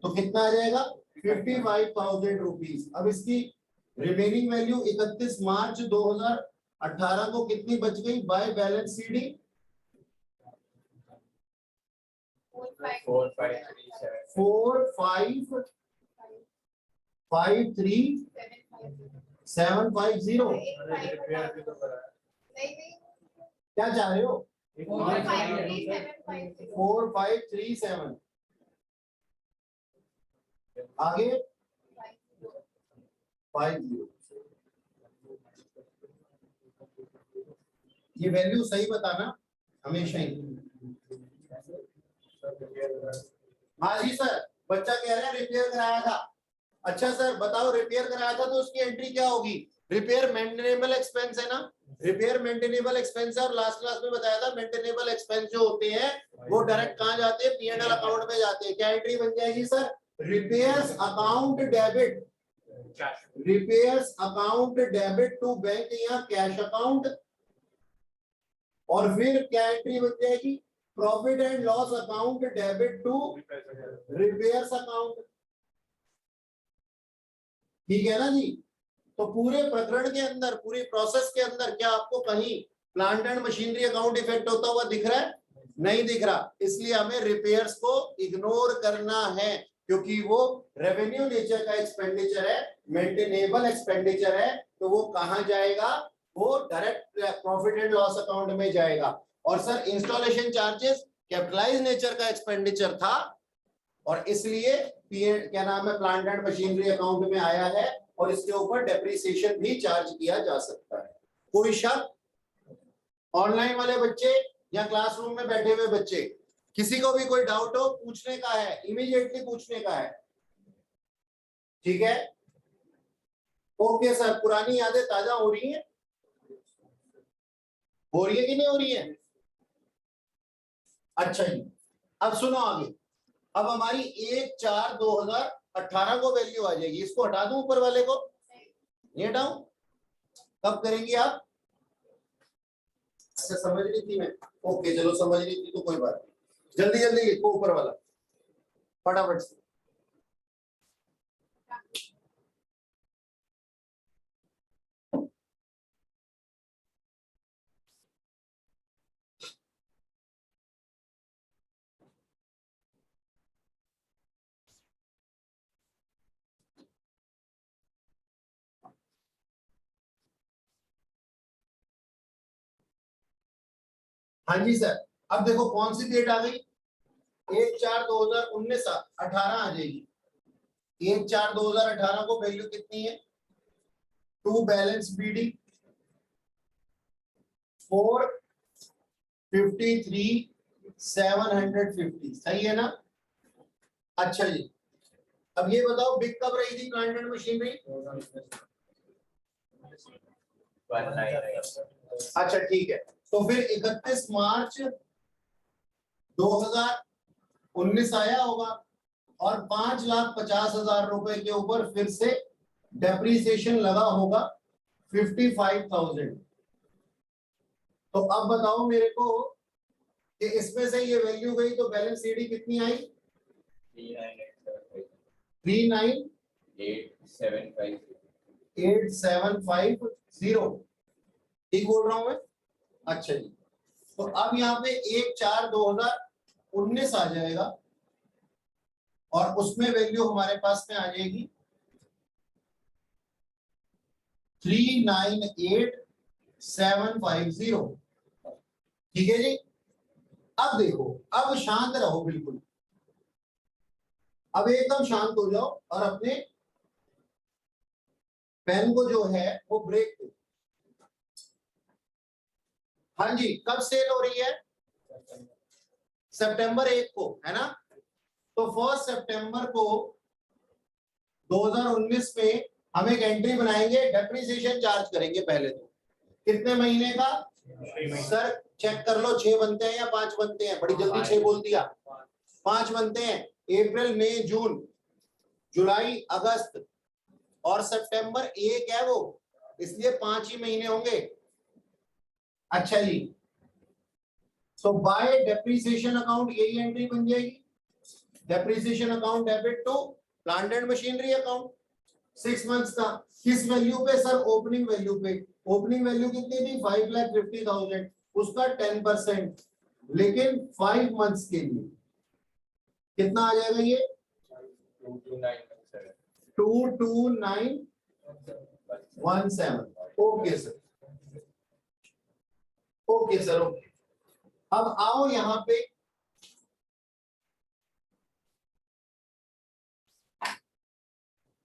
तो कितना आ जाएगा? 55,000 रुपीज। अब इसकी रिमेनिंग वैल्यू 31 मार्च 2018 को कितनी बच गई बाय बैलेंस सीडी? 4,5,53,750। क्या चाह रहे हो? 4,537। आगे 50। ये वैल्यू सही बताना हमेशा ही। हाँ जी सर, बच्चा कह रहा है रिपेयर कराया था। अच्छा सर बताओ, रिपेयर कराया था तो उसकी एंट्री क्या होगी? रिपेयर मेंटेनेबल एक्सपेंस है ना, रिपेयर मेंटेनेबल एक्सपेंस है। और लास्ट क्लास में बताया था मेंटेनेबल एक्सपेंस जो होते हैं वो डायरेक्ट कहां जाते हैं? P&L अकाउंट में जाते हैं। क्या एंट्री बन जाएगी sir? Repairs account debit, repairs account debit to bank या कैश अकाउंट। और फिर क्या एंट्री बन जाएगी? Profit and loss account debit to repairs account. ठीक है ना जी? तो पूरे प्रकरण के अंदर, पूरी प्रोसेस के अंदर क्या आपको कहीं plant and machinery account effect होता हुआ दिख रहा है? नहीं दिख रहा। इसलिए हमें रिपेयर्स को इग्नोर करना है, क्योंकि वो रेवेन्यू नेचर का एक्सपेंडिचर है, मेंटेनेबल एक्सपेंडिचर है। तो वो कहां जाएगा? वो direct profit and loss account में जाएगा। और sir installation charges capitalize nature का एक्सपेंडिचर था, और इसलिए क्या नाम है, प्लांट एंड मशीनरी अकाउंट में आया है, और इसके ऊपर डेप्रिसिएशन भी चार्ज किया जा सकता है। कोई शक? ऑनलाइन वाले बच्चे या क्लासरूम में बैठे हुए बच्चे, किसी को भी कोई डाउट हो पूछने का है, इमीडिएटली पूछने का है। ठीक है, ओके सर। पुरानी यादें ताजा हो रही हैं? हो रही है कि नहीं हो रही है? अच्छा जी, अब सुनो आगे। अब हमारी 1/4/2018 को वैल्यू आ जाएगी। इसको हटा दूं ऊपर वाले को? नहीं हटाऊं? कब करेंगे आप? अच्छा समझ रही थी मैं। ओके चलो, समझ रही थी तो कोई बात नहीं। जल्दी जल्दी लिखो ऊपर वाला फटाफट से। हाँ जी सर, अब देखो कौन सी डेट आ गई? 1/4/2019 18 आ जाएगी। 1/4/2018 को वैल्यू कितनी है? टू बैलेंस बीडी 453,750 सही है ना। अच्छा जी, अब ये बताओ बिक कब रही थी प्लांट एंड मशीनरी? अच्छा ठीक है, तो फिर 31 मार्च 2019 आया होगा और 5,50,000 रुपए के ऊपर फिर से डेप्रीसिएशन लगा होगा 55,000। तो अब बताओ मेरे को कि इसमें से ये वैल्यू गई तो बैलेंस सीडी कितनी आई? 39,875,000। ठीक बोल रहा हूं मैं? अच्छा जी, तो अब यहाँ पे 1/4/2019 आ जाएगा और उसमें वैल्यू हमारे पास में आ जाएगी 39,875,000। ठीक है जी। अब देखो, अब शांत रहो बिल्कुल, अब एकदम शांत हो जाओ और अपने पेन को जो है वो ब्रेक दो। हाँ जी, कब सेल हो रही है? सितंबर 1 को, है ना। तो 1 सितंबर को 2019 में हम एक एंट्री बनाएंगे, डेप्रिसिएशन चार्ज करेंगे पहले तो। कितने महीने का? सर चेक कर लो, 6 बनते हैं या 5 बनते हैं? बड़ी जल्दी 6 बोल दिया। 5 बनते हैं, अप्रैल मई जून जुलाई अगस्त और सितंबर 1 है वो, इसलिए 5 ही महीने होंगे। अच्छा जी, सो बाय डेप्रिसिएशन अकाउंट यही एंट्री बन जाएगी, depreciation account debit to plant and machinery account 6 months का। किस वैल्यू पे सर? ओपनिंग वैल्यू पे। ओपनिंग वैल्यू कितनी थी? 5,50,000, उसका 10%, लेकिन 5 मंथ्स के लिए कितना आ जाएगा ये? 22917। Okay sir, okay sir, okay. अब आओ यहाँ पे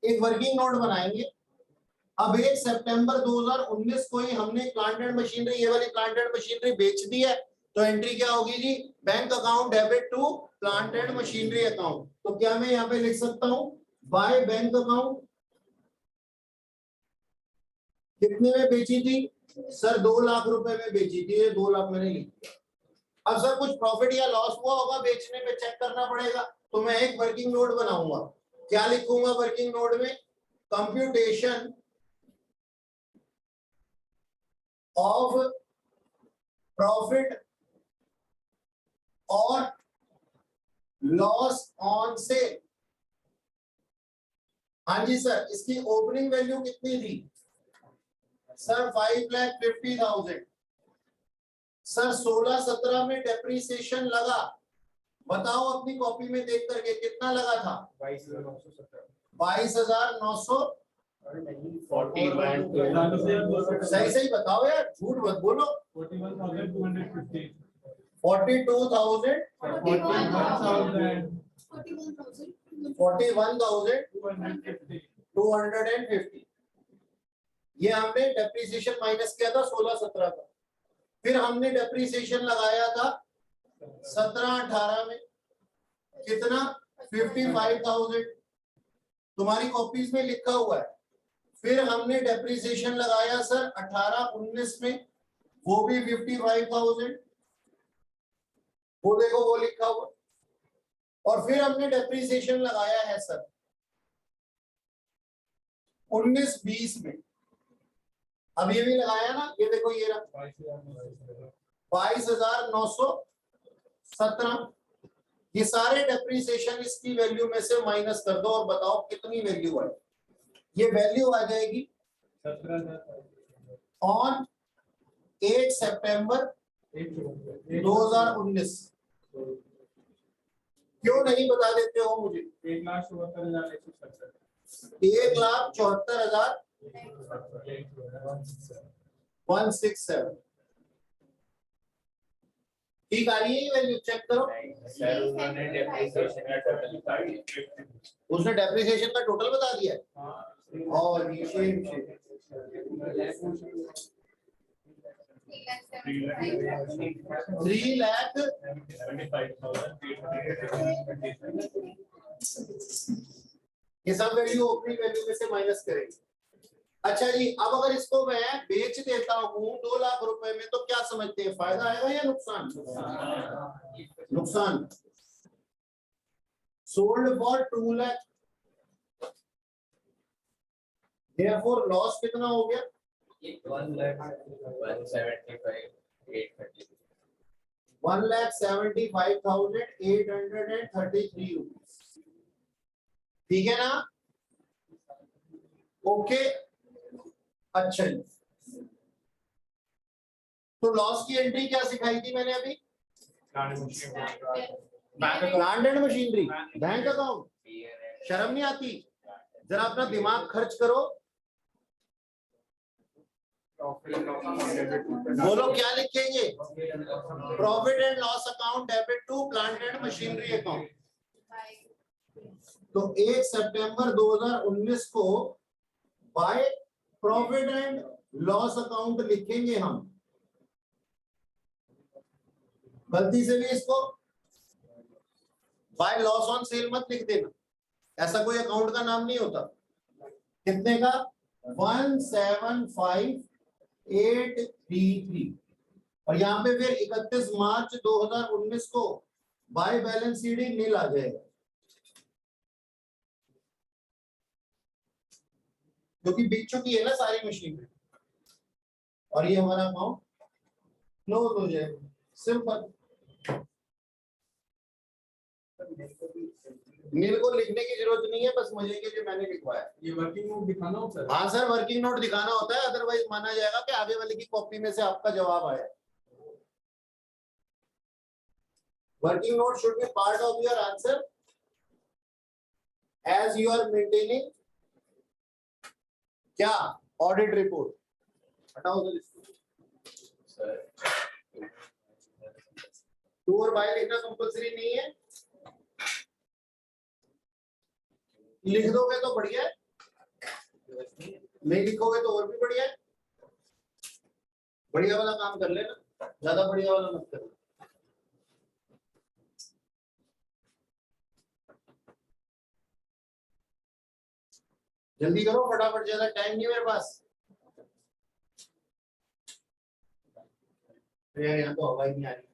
एक वर्किंग नोट बनाएंगे। अब 1 सितंबर 2019 को ही हमने प्लांट एंड मशीनरी, ये वाली प्लांट एंड मशीनरी बेच दी है, तो एंट्री क्या होगी जी? Bank account debit to plant and machinery account. तो क्या मैं यहाँ पे लिख सकता हूं बाय बैंक अकाउंट? कितने में बेची थी सर? 2 लाख रुपए में बेची थी, ये 2 लाख मैंने लिख दिया। अब सर कुछ प्रॉफिट या लॉस हुआ होगा बेचने में, चेक करना पड़ेगा, तो मैं एक वर्किंग नोट बनाऊंगा। क्या लिखूंगा वर्किंग नोट में? कंप्यूटेशन ऑफ प्रॉफिट और लॉस ऑन सेल। हाँ जी सर, इसकी ओपनिंग वैल्यू कितनी थी सर? 5,50,000। सर 16-17 में डेप्रीसिएशन लगा, बताओ अपनी कॉपी में देख करके कितना लगा था? 22,900। सही सही बताओ यार, झूठ मत बोलो। 41,250। 42,000 41,250। ये हमने डेप्रीसिएशन माइनस किया था 16-17 का। फिर हमने डेप्रीसिएशन लगाया था 17-18 में, कितना? 55,000, तुम्हारी कॉपीज में लिखा हुआ है। फिर हमने डेप्रीसिएशन लगाया सर 18-19 में, वो भी 55,000, वो देखो वो लिखा हुआ। और फिर हमने डेप्रीसिएशन लगाया है सर 19-20 में, अब ये भी लगाया ना, ये देखो ये रहा 22,917। ये सारे डेप्रीसिएशन इसकी वैल्यू में से माइनस कर दो और बताओ कितनी वैल्यू आई। ये वैल्यू आ जाएगी ऑन 8 सितंबर 2019। क्यों नहीं बता देते हो मुझे? 1,74,167। ठीक आ रही है ये वैल्यू? चेक करो। उसने डेप्रिसिएशन का टोटल बता दिया है और ये 3 लाख 75,820. ये सब वैल्यू ओपनिंग वैल्यू में से माइनस करेंगे। अच्छा जी, अब अगर इसको मैं बेच देता हूँ 2 लाख रुपए में, तो क्या समझते हैं, फायदा आएगा या नुकसान? नुकसान। Sold for 2 lakh, therefore loss कितना हो गया? 1,75,833 रुपीज। ठीक है ना? ओके। अच्छा जी, तो लॉस की एंट्री क्या सिखाई थी मैंने अभी? Plant and machinery, bank account. शर्म नहीं आती? जरा अपना दिमाग खर्च करो। बोलो क्या लिखेंगे? Profit and loss account debit to plant and machinery account. तो 1 सितंबर 2019 को by profit and loss account लिखेंगे हम। गलती से भी इसको बाय लॉस ऑन सेल मत लिख देना, ऐसा कोई अकाउंट का नाम नहीं होता। कितने का? 1,75,833। और यहाँ पे फिर 31 मार्च 2019 को बाय बैलेंस शीट नील आ जाएगा, क्योंकि बिक चुकी है ना सारी मशीन में, और ये हमारा अकाउंट क्लोज हो जाएगा। सिंपल। नील को लिखने की जरूरत नहीं है, बस मजे के लिए मैंने लिखवाया। ये वर्किंग नोट दिखाना होता है? हाँ सर, वर्किंग नोट दिखाना होता है, अदरवाइज माना जाएगा कि आगे वाले की कॉपी में से आपका जवाब आया। Working note should be part of your answer as you are maintaining क्या? Audit report. हटाओ सर इसको। टू और बाय लिखना कंपल्सरी नहीं है, लिख दोगे तो बढ़िया है, नहीं लिखोगे तो और भी बढ़िया है। बढ़िया वाला काम कर लेना, ज्यादा बढ़िया वाला मत करना। जल्दी करो फटाफट, ज्यादा टाइम नहीं मेरे पास। यार यहाँ तो हवा ही नहीं आ रही।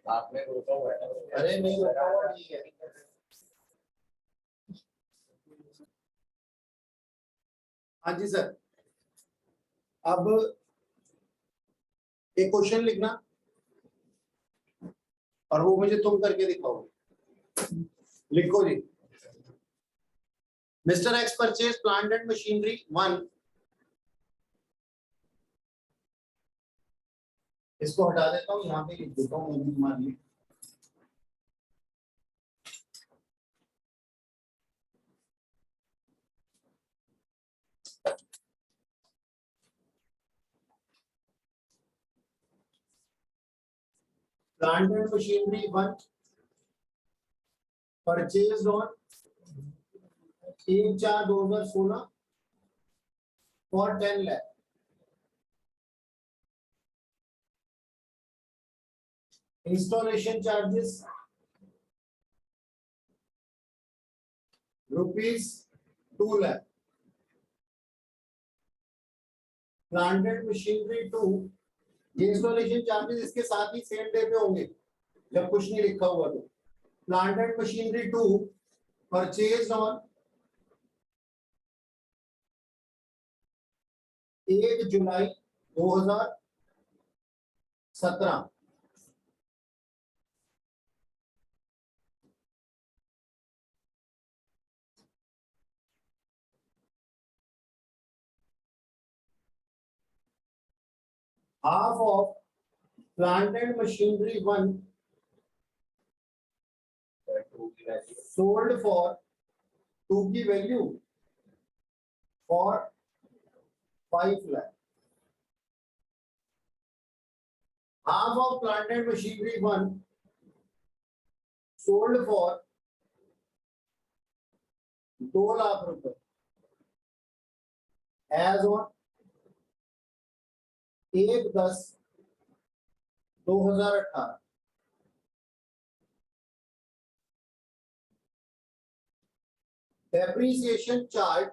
आपने रोका हुआ है। अरे नहीं रोका हुआ नहीं है। हाँ जी सर, अब एक क्वेश्चन लिखना और वो मुझे तुम करके दिखाओगे। लिखो जी। Mister X purchase plant and machinery 1। इसको हटा देता हूँ, यहाँ पे लिख देता हूँ मान ली। Plant and machinery 1 purchase on 1/4/2016 for 10 lakh. Installation charges ₹2 lakh. Plant and machinery 2, installation charges इसके साथ ही सेम डे पे होंगे जब कुछ नहीं लिखा हुआ तो। Plant and machinery 2 purchase on 1 July 2017। half of plant and machinery 1 sold for 2 की value for 5 lakh. Half of plant and machinery 1 sold for 2 lakh रुपए as on 1/10/2018 depreciation chart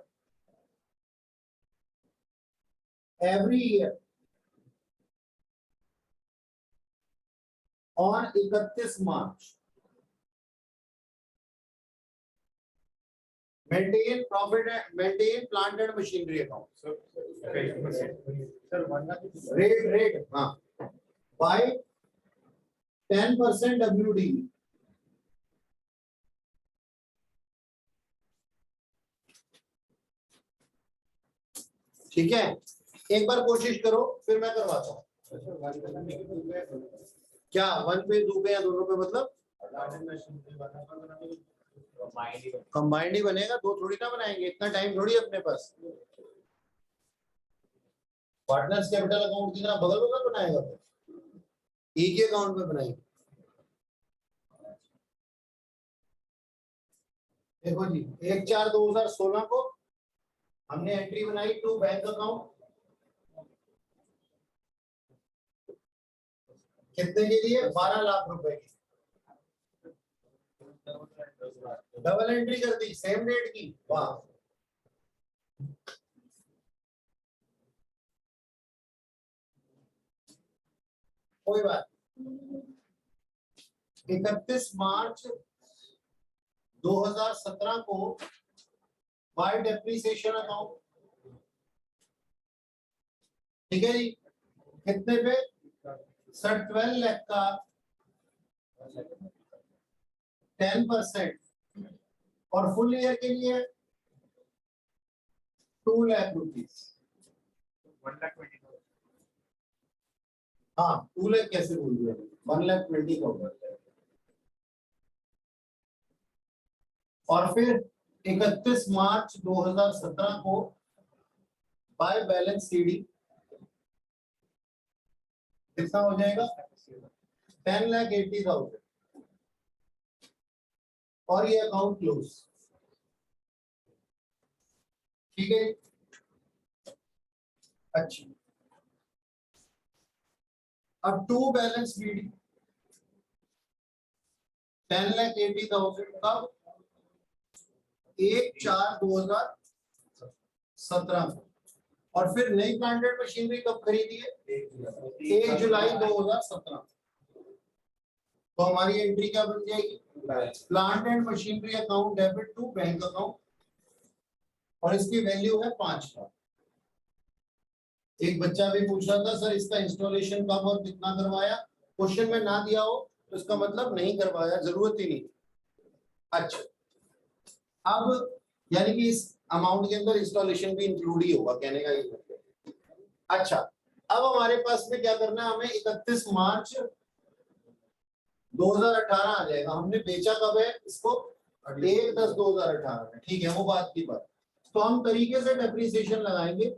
every year on 31 March. Maintain profit and maintain plant and machinery account. Rate हाँ by 10% WDV. ठीक है, एक बार कोशिश करो फिर मैं करवाता हूँ। क्या 1 पे 2 पे या दोनों पे मतलब कंबाइंड ही बनेगा, दो थोड़ी ना बनाएंगे, इतना टाइम थोड़ी अपने पास। पार्टनर्स कैपिटल अकाउंट की तरह बगल बगल बनाएगा, एक ही अकाउंट में बनाएंगे। देखो जी 1/4/2016 को हमने एंट्री बनाई टू बैंक अकाउंट, कितने के लिए? 12 लाख रुपए की। डबल एंट्री कर दी सेम डेट की, वाह। कोई बात। 31 मार्च 2017 को बाय डेप्रिसिएशन अकाउंट, ठीक है जी, कितने पे? सर 12 लाख का 10% और फुल ईयर के लिए 2 लाख रुपीस। 1,20,000। हाँ 2 लाख कैसे बोल दिया? 1,20,000 का होगा। और फिर 31 मार्च 2017 को बाय बैलेंस सीडी कितना हो जाएगा? 10,80,000 और ये अकाउंट क्लोज। ठीक है, अच्छा अब टू बैलेंस बीडी 10,80,000 का 1/4/2017 में। और फिर नई प्लांटेड मशीनरी कब खरीदी है? 1 जुलाई 2017। तो हमारी एंट्री क्या बन जाएगी? Plant and machinery account debit to bank account, और इसकी वैल्यू है 5 लाख। एक बच्चा भी पूछ रहा था सर इसका इंस्टॉलेशन कब और कितना करवाया, क्वेश्चन में ना दिया हो तो इसका मतलब नहीं करवाया, जरूरत ही नहीं। अच्छा अब यानी कि इस अमाउंट के अंदर इंस्टॉलेशन भी इंक्लूड ही होगा, कहने का ये मतलब। अच्छा अब हमारे पास में क्या करना है, हमें 31 मार्च 2018 आ जाएगा। हमने बेचा कब है इसको? 1/10/2018 में, ठीक है, वो बात की बात। तो हम तरीके से डेप्रिसिएशन लगाएंगे,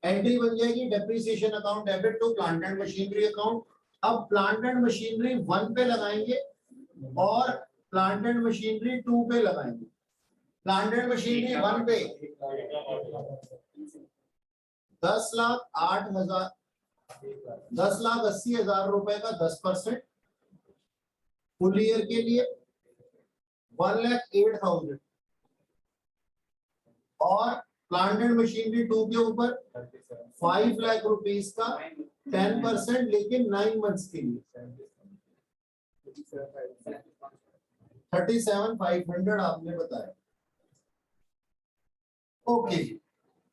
एंट्री बन जाएगी depreciation account debit to plant and machinery account. अब प्लांट एंड मशीनरी 1 पे लगाएंगे और प्लांट एंड मशीनरी 2 पे लगाएंगे। प्लांट एंड मशीनरी 1 पे 10,80,000 रुपए का 10%, फुल ईयर के लिए 1,08,000 और प्लांट एंड मशीनरी 2 के ऊपर 5 लाख रुपीस का 10%, लेकिन 9 मंथ्स के लिए 37,500 आपने बताया। ओके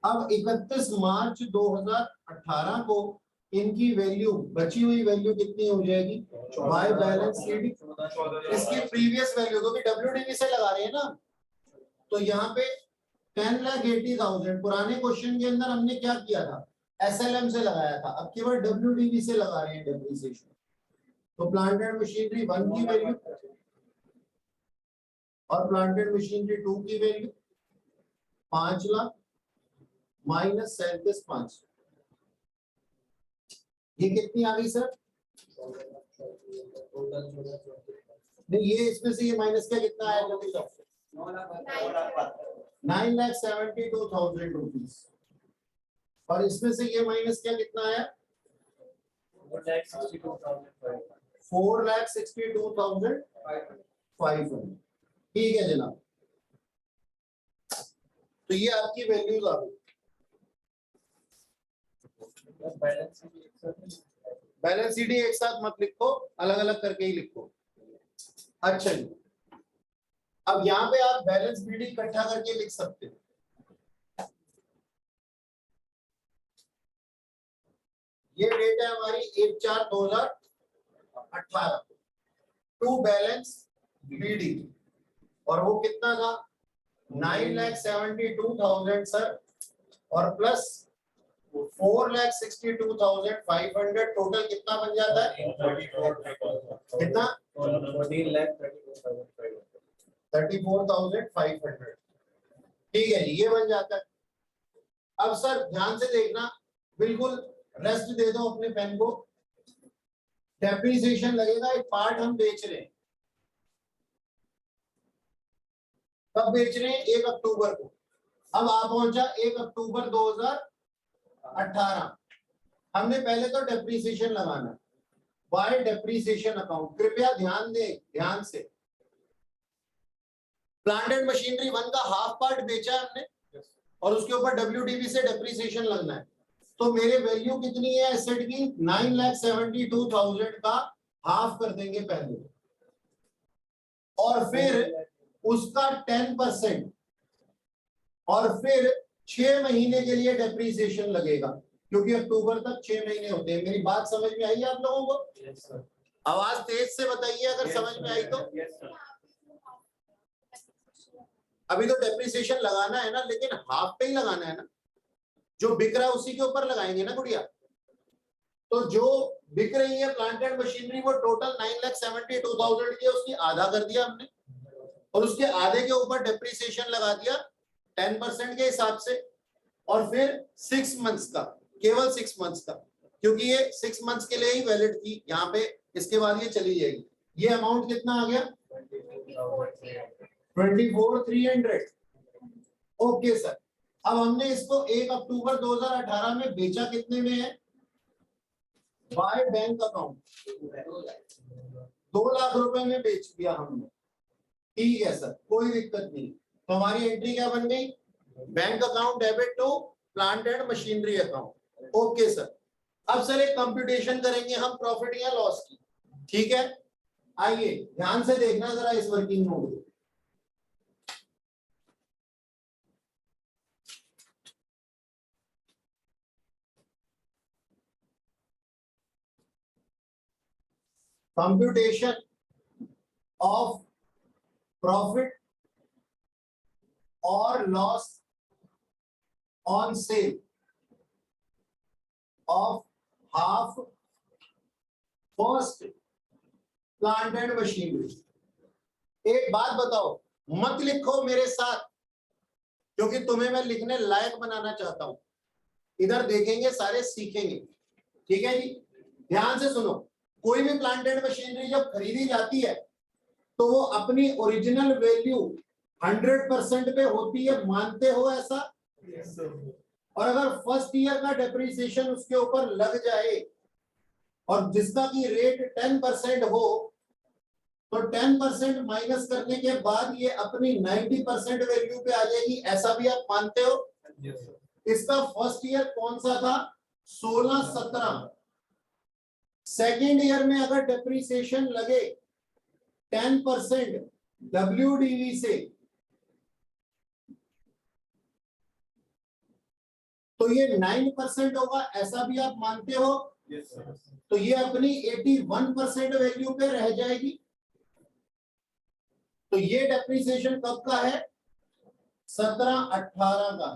अब 31 मार्च 2018 को इनकी वैल्यू, बची हुई वैल्यू कितनी हो जाएगी? बाय बैलेंस शीट इसकी प्रीवियस वैल्यू, क्योंकि डब्ल्यूडीवी से लगा रहे हैं ना, तो यहाँ पे 10,80,000 पुराने क्वेश्चन के अंदर हमने क्या किया था? एसएलएम से लगाया था, अब केवल डब्ल्यूडीवी से लगा रहे हैं डेप्रिसिएशन। तो प्लांट एंड मशीनरी 1 की वैल्यू और प्लांट एंड मशीनरी 2 की वैल्यू 5 लाख माइनस 37,500, ये कितनी आ गई सर? नहीं ये इसमें से ये माइनस क्या कितना आया? 9,72,000 रुपीज। और इसमें से ये माइनस क्या कितना आया? 4,62,500 ठीक है जनाब। तो ये आपकी वैल्यूज आ गई। बैलेंस शीट एक साथ मत लिखो, अलग अलग करके ही लिखो। अच्छा जी, अब यहाँ पे आप बैलेंस शीट इकट्ठा करके लिख सकते हो। ये डेट है हमारी 1/4/2018 टू बैलेंस बीडी, और वो कितना था 9,72,000 सर, और प्लस 4,62,500, टोटल कितना बन जाता है? कितना? 34,500। ठीक है जी, ये बन जाता है। अब सर ध्यान से देखना, बिल्कुल रेस्ट दे दो अपने पेन को। डेप्रिसिएशन लगेगा, एक पार्ट हम बेच रहे हैं। कब बेच रहे हैं? 1 अक्टूबर को। अब आ पहुंचा 1 अक्टूबर 2018। हमने पहले तो डेप्रिसिएशन लगाना, बाय डेप्रिसिएशन अकाउंट। कृपया ध्यान दें, ध्यान से। प्लांट एंड मशीनरी 1 का हाफ पार्ट बेचा है हमने, और उसके ऊपर WDV से डेप्रिसिएशन लगना है। तो मेरे वैल्यू कितनी है एसेट की? 9,72,000 का हाफ कर देंगे पहले, और फिर उसका 10%, और फिर 6 महीने के लिए डेप्रिसिएशन लगेगा, क्योंकि अक्टूबर तक 6 महीने होते हैं। मेरी बात समझ में आई आप लोगों को? आवाज तेज से बताइए अगर समझ में आई तो। अभी तो डेप्रिसिएशन लगाना है ना, लेकिन हाफ पे ही लगाना है ना, जो बिक रहा है उसी के ऊपर लगाएंगे ना गुड़िया। तो जो बिक रही है प्लांट एंड मशीनरी, वो टोटल 9,72,000 की है, उसकी आधा कर दिया हमने, और उसके आधे के ऊपर डेप्रिसिएशन लगा दिया 10% के हिसाब से, और फिर 6 मंथ्स का, केवल 6 मंथ्स का, क्योंकि ये 6 मंथ्स के लिए ही वैलिड थी यहाँ पे, इसके बाद ये चली जाएगी। ये अमाउंट कितना आ गया? 24,300। Okay sir. अब हमने इसको 1 अक्टूबर 2018 में बेचा कितने में है? बाय बैंक अकाउंट 2 लाख रुपए में बेच दिया हमने। ठीक है सर, कोई दिक्कत नहीं। तो हमारी एंट्री क्या बन गई? Bank account debit to plant and machinery account. Okay sir. अब सर एक कंप्यूटेशन करेंगे हम प्रॉफिट या लॉस की, ठीक है? आइए ध्यान से देखना जरा इस working note. Computation of profit और loss on sale of half first plant and machinery. एक बात बताओ, मत लिखो मेरे साथ, क्योंकि तुम्हें मैं लिखने लायक बनाना चाहता हूं। इधर देखेंगे, सारे सीखेंगे, ठीक है जी? ध्यान से सुनो। कोई भी प्लांट एंड मशीनरी जब खरीदी जाती है तो वो अपनी ओरिजिनल वैल्यू 100% पे होती है, मानते हो ऐसा? और अगर फर्स्ट ईयर का डेप्रिसिएशन उसके ऊपर लग जाए और जिसका की रेट 10% हो, तो 10% माइनस करने के बाद ये अपनी 90% वैल्यू पे आ जाएगी, ऐसा भी आप मानते हो? इसका फर्स्ट ईयर कौन सा था? 16-17। सेकेंड ईयर में अगर डेप्रिसिएशन लगे 10% WDV से, तो ये 9% होगा, ऐसा भी आप मानते हो? तो ये अपनी 81% वैल्यू पे रह जाएगी। तो ये डेप्रिसिएशन कब का है? 17-18 का।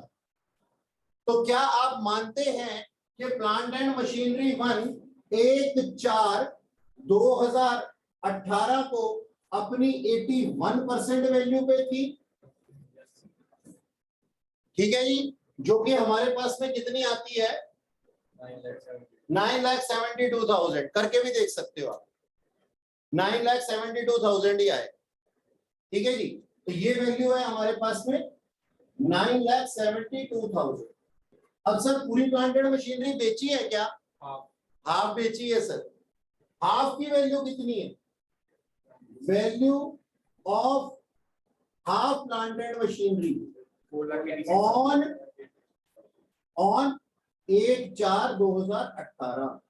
तो क्या आप मानते हैं कि प्लांट एंड मशीनरी 1 1/4/2018 को अपनी 81% वैल्यू पे थी? ठीक है जी, जो कि हमारे पास में कितनी आती है? 9,72,000। करके भी देख सकते हो आप, 9,72,000 ही आए। ठीक है जी, तो ये वैल्यू है हमारे पास में 9,72,000। अब सर पूरी प्लांट एंड मशीनरी बेची है क्या? हाफ बेची है सर, हाफ की वैल्यू कितनी है, value of half plant and machinery on 1/4/2018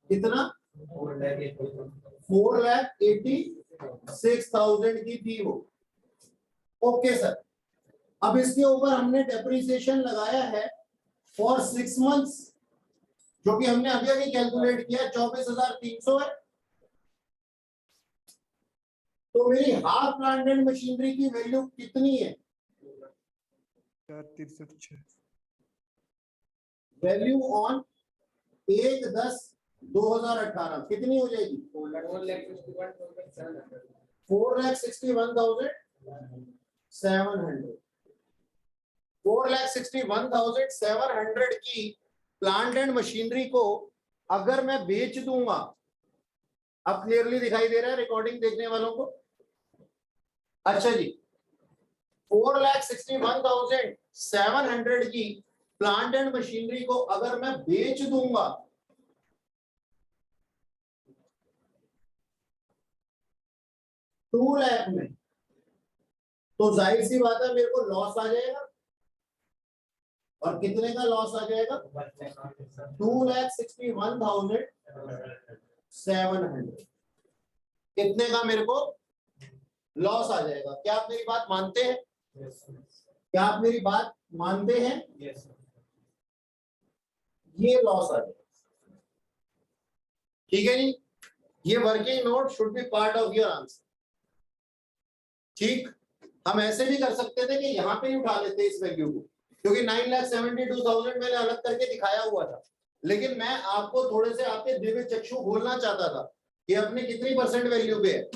कितना 4,86,000 की थी वो। ओके सर, अब इसके ऊपर हमने डेप्रिसिएशन लगाया है फॉर 6 मंथ्स, जो कि हमने अभी अभी कैलकुलेट किया 24,300 है। तो मेरी हाफ प्लांट एंड मशीनरी की वैल्यू कितनी है, 4,63,600 वैल्यू ऑन 1/10/2018 कितनी हो जाएगी 4,61,700 4,61,700 की प्लांट एंड मशीनरी को अगर मैं बेच दूंगा, अब क्लियरली दिखाई दे रहा है रिकॉर्डिंग देखने वालों को? अच्छा जी, 4,61,700 की प्लांट एंड मशीनरी को अगर मैं बेच दूंगा, $2 लाख में, तो जाहिर सी बात है मेरे को लॉस आ जाएगा। और कितने का लॉस आ जाएगा, 2,61,700 कितने का मेरे को लॉस आ जाएगा। क्या आप मेरी बात मानते हैं? क्या आप मेरी बात मानते हैं? ये लॉस आ जाएगा, ठीक है जी। ये working note should be part of your answer. ठीक, हम ऐसे भी कर सकते थे कि यहाँ पे ही उठा लेते इस वैल्यू को, क्योंकि 9,72,000 मैंने अलग करके दिखाया हुआ था, लेकिन मैं आपको थोड़े से आपके दिव्य चक्षु खोलना चाहता था कि अपने कितनी परसेंट वैल्यू पे है,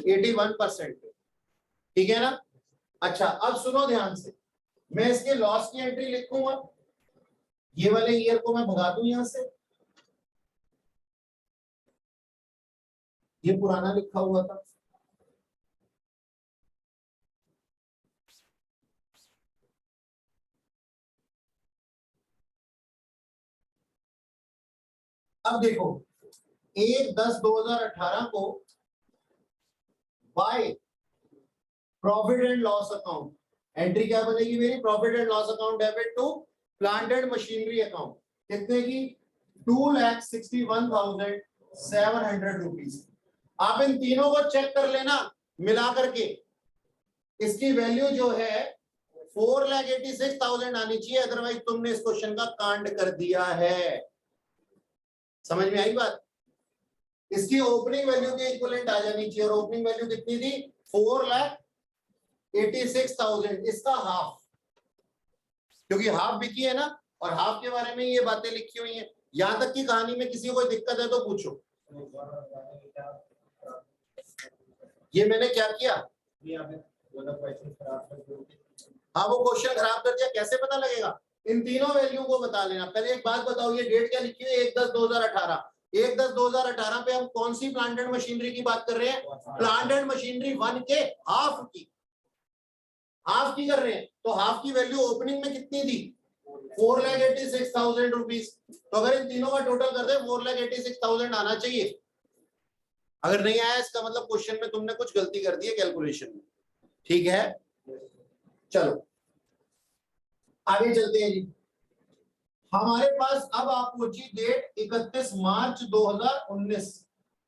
81% पे, ठीक है ना। अच्छा, अब सुनो ध्यान से, मैं इसके लॉस की एंट्री लिखूंगा, ये वाले ईयर को मैं भगा दूं यहां से, ये पुराना लिखा हुआ था, अब देखो 1/10/2018 को by profit and loss account entry क्या बनेगी मेरी, profit and loss account debit to plant and machinery account, कितने की 2,61,700 रुपीज। आप इन तीनों को चेक कर लेना मिला करके, इसकी वैल्यू जो है 4,86,000 आनी चाहिए, अदरवाइज तुमने इस क्वेश्चन का कांड कर दिया है। समझ में आई बात? इसकी ओपनिंग वैल्यू के इक्विवेलेंट आ जानी चाहिए, और ओपनिंग वैल्यू कितनी थी 4,86,000, इसका हाफ, क्योंकि हाफ बिकी है ना, और हाफ के बारे में ये बातें लिखी हुई हैं। यहां तक की कहानी में किसी को कोई दिक्कत है तो पूछो। ये मैंने क्या किया, हाँ वो क्वेश्चन खराब कर दिया, कैसे पता लगेगा, इन तीनों वैल्यू को बता लेना। पहले एक बात बताओ, ये डेट क्या लिखी हुई है, 1/10/2018। 1/10/2018 पे हम कौन सी प्लांट एंड मशीनरी की बात कर रहे हैं, प्लांट एंड मशीनरी 1 के हाफ की, हाफ की कर रहे हैं। तो हाफ की वैल्यू ओपनिंग में कितनी थी 4,86,000 रुपीज। तो अगर इन तीनों का टोटल कर दे 4,86,000 आना चाहिए। अगर नहीं आया इसका मतलब क्वेश्चन में तुमने कुछ गलती कर दी है कैलकुलेशन में, ठीक है। चलो आगे चलते हैं जी। हमारे पास अब आप पहुंची डेट 31 मार्च 2019,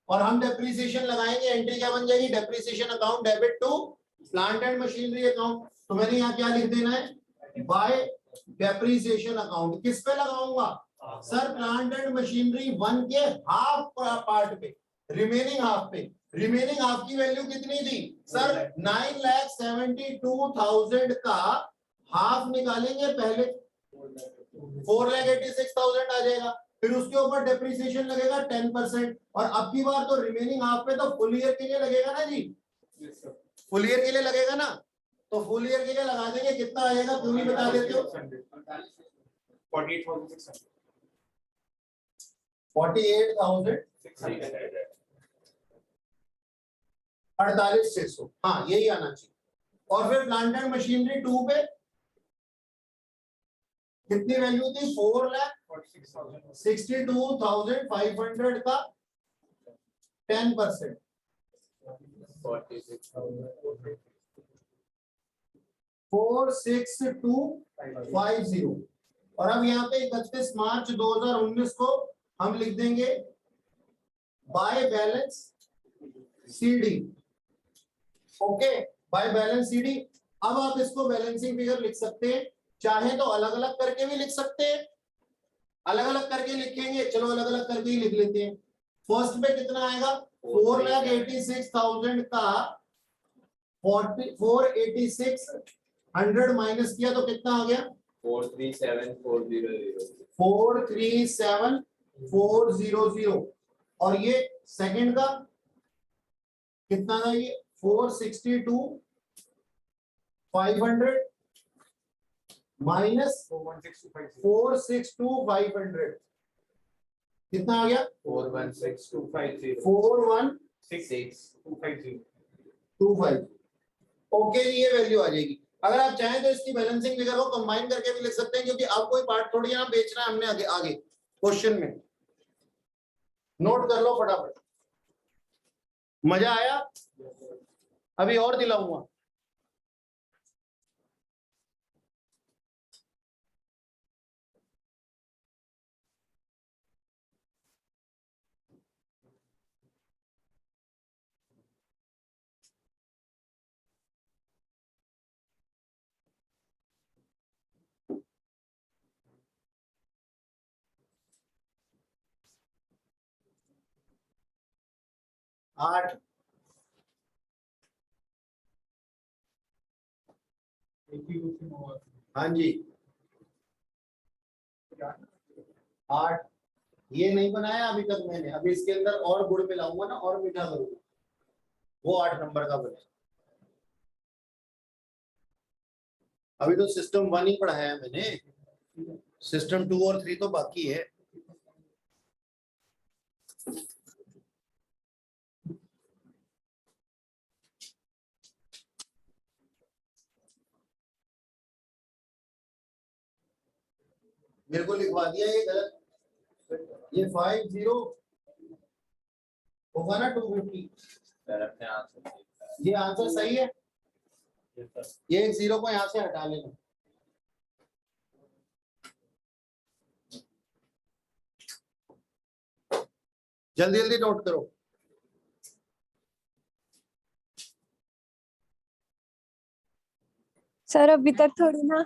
और हम डेप्रिसिएशन लगाएंगे। एंट्री क्या बन जाएगी, depreciation account debit to plant and machinery account. तो मैंने यहाँ क्या लिख देना है, बाय डेप्रिसिएशन अकाउंट। किस पे लगाऊंगा सर, प्लांट एंड मशीनरी 1 के हाफ पार्ट पे, रिमेनिंग हाफ पे। रिमेनिंग हाफ की वैल्यू कितनी थी सर, 9,72,000 का हाफ निकालेंगे पहले, 4,86,000 आ जाएगा, फिर उसके ऊपर डेप्रिसिएशन लगेगा 10%, और अब की बार तो रिमेनिंग हाफ पे तो फुल ईयर के लिए लगेगा ना जी, फुल ईयर के लिए लगेगा ना, तो फुल ईयर के लिए लगा देंगे। कितना आएगा क्यों नहीं बता देते हो, 48,600, हाँ यही आना चाहिए। और फिर प्लांट एंड मशीनरी 2 पे कितनी वैल्यू थी, 4,86,000। 62,500 का 10%, 46250। और अब यहाँ पे 31 मार्च 2019 को हम लिख देंगे by balance CD. Okay, by balance CD. अब आप इसको बैलेंसिंग फिगर लिख सकते हैं, चाहे तो अलग अलग करके भी लिख सकते हैं, अलग अलग करके लिखेंगे, चलो अलग अलग करके ही लिख लेते हैं। फर्स्ट पे कितना आएगा, 4,86,000 का 486 माइनस किया तो कितना आ गया, 437,400। और ये सेकंड का कितना था, ये 462,500 माइनस 462,500 कितना आ गया, 416,250। ओके, ये वैल्यू आ जाएगी। अगर आप चाहें तो इसकी बैलेंसिंग फिगर को कंबाइन करके भी लिख सकते हैं, क्योंकि अब कोई पार्ट थोड़ी ना बेचना है हमने आगे आगे क्वेश्चन में। नोट कर लो फटाफट। मजा आया? अभी और दिलाऊंगा। आठ, हाँ जी 8। ये नहीं बनाया अभी तक मैंने, अभी इसके अंदर और गुड़ मिलाऊंगा ना और मीठा करूंगा, वो 8 नंबर का बने। अभी तो सिस्टम 1 ही पढ़ाया है मैंने, सिस्टम 2 और 3 तो बाकी है। मेरे को लिखवा दिया ये गलत, ये 50 होगा ना 250। ये आंसर सही है, ये एक 0 को यहाँ से हटा लेना। जल्दी जल्दी नोट करो। सर अभी तक थोड़ी ना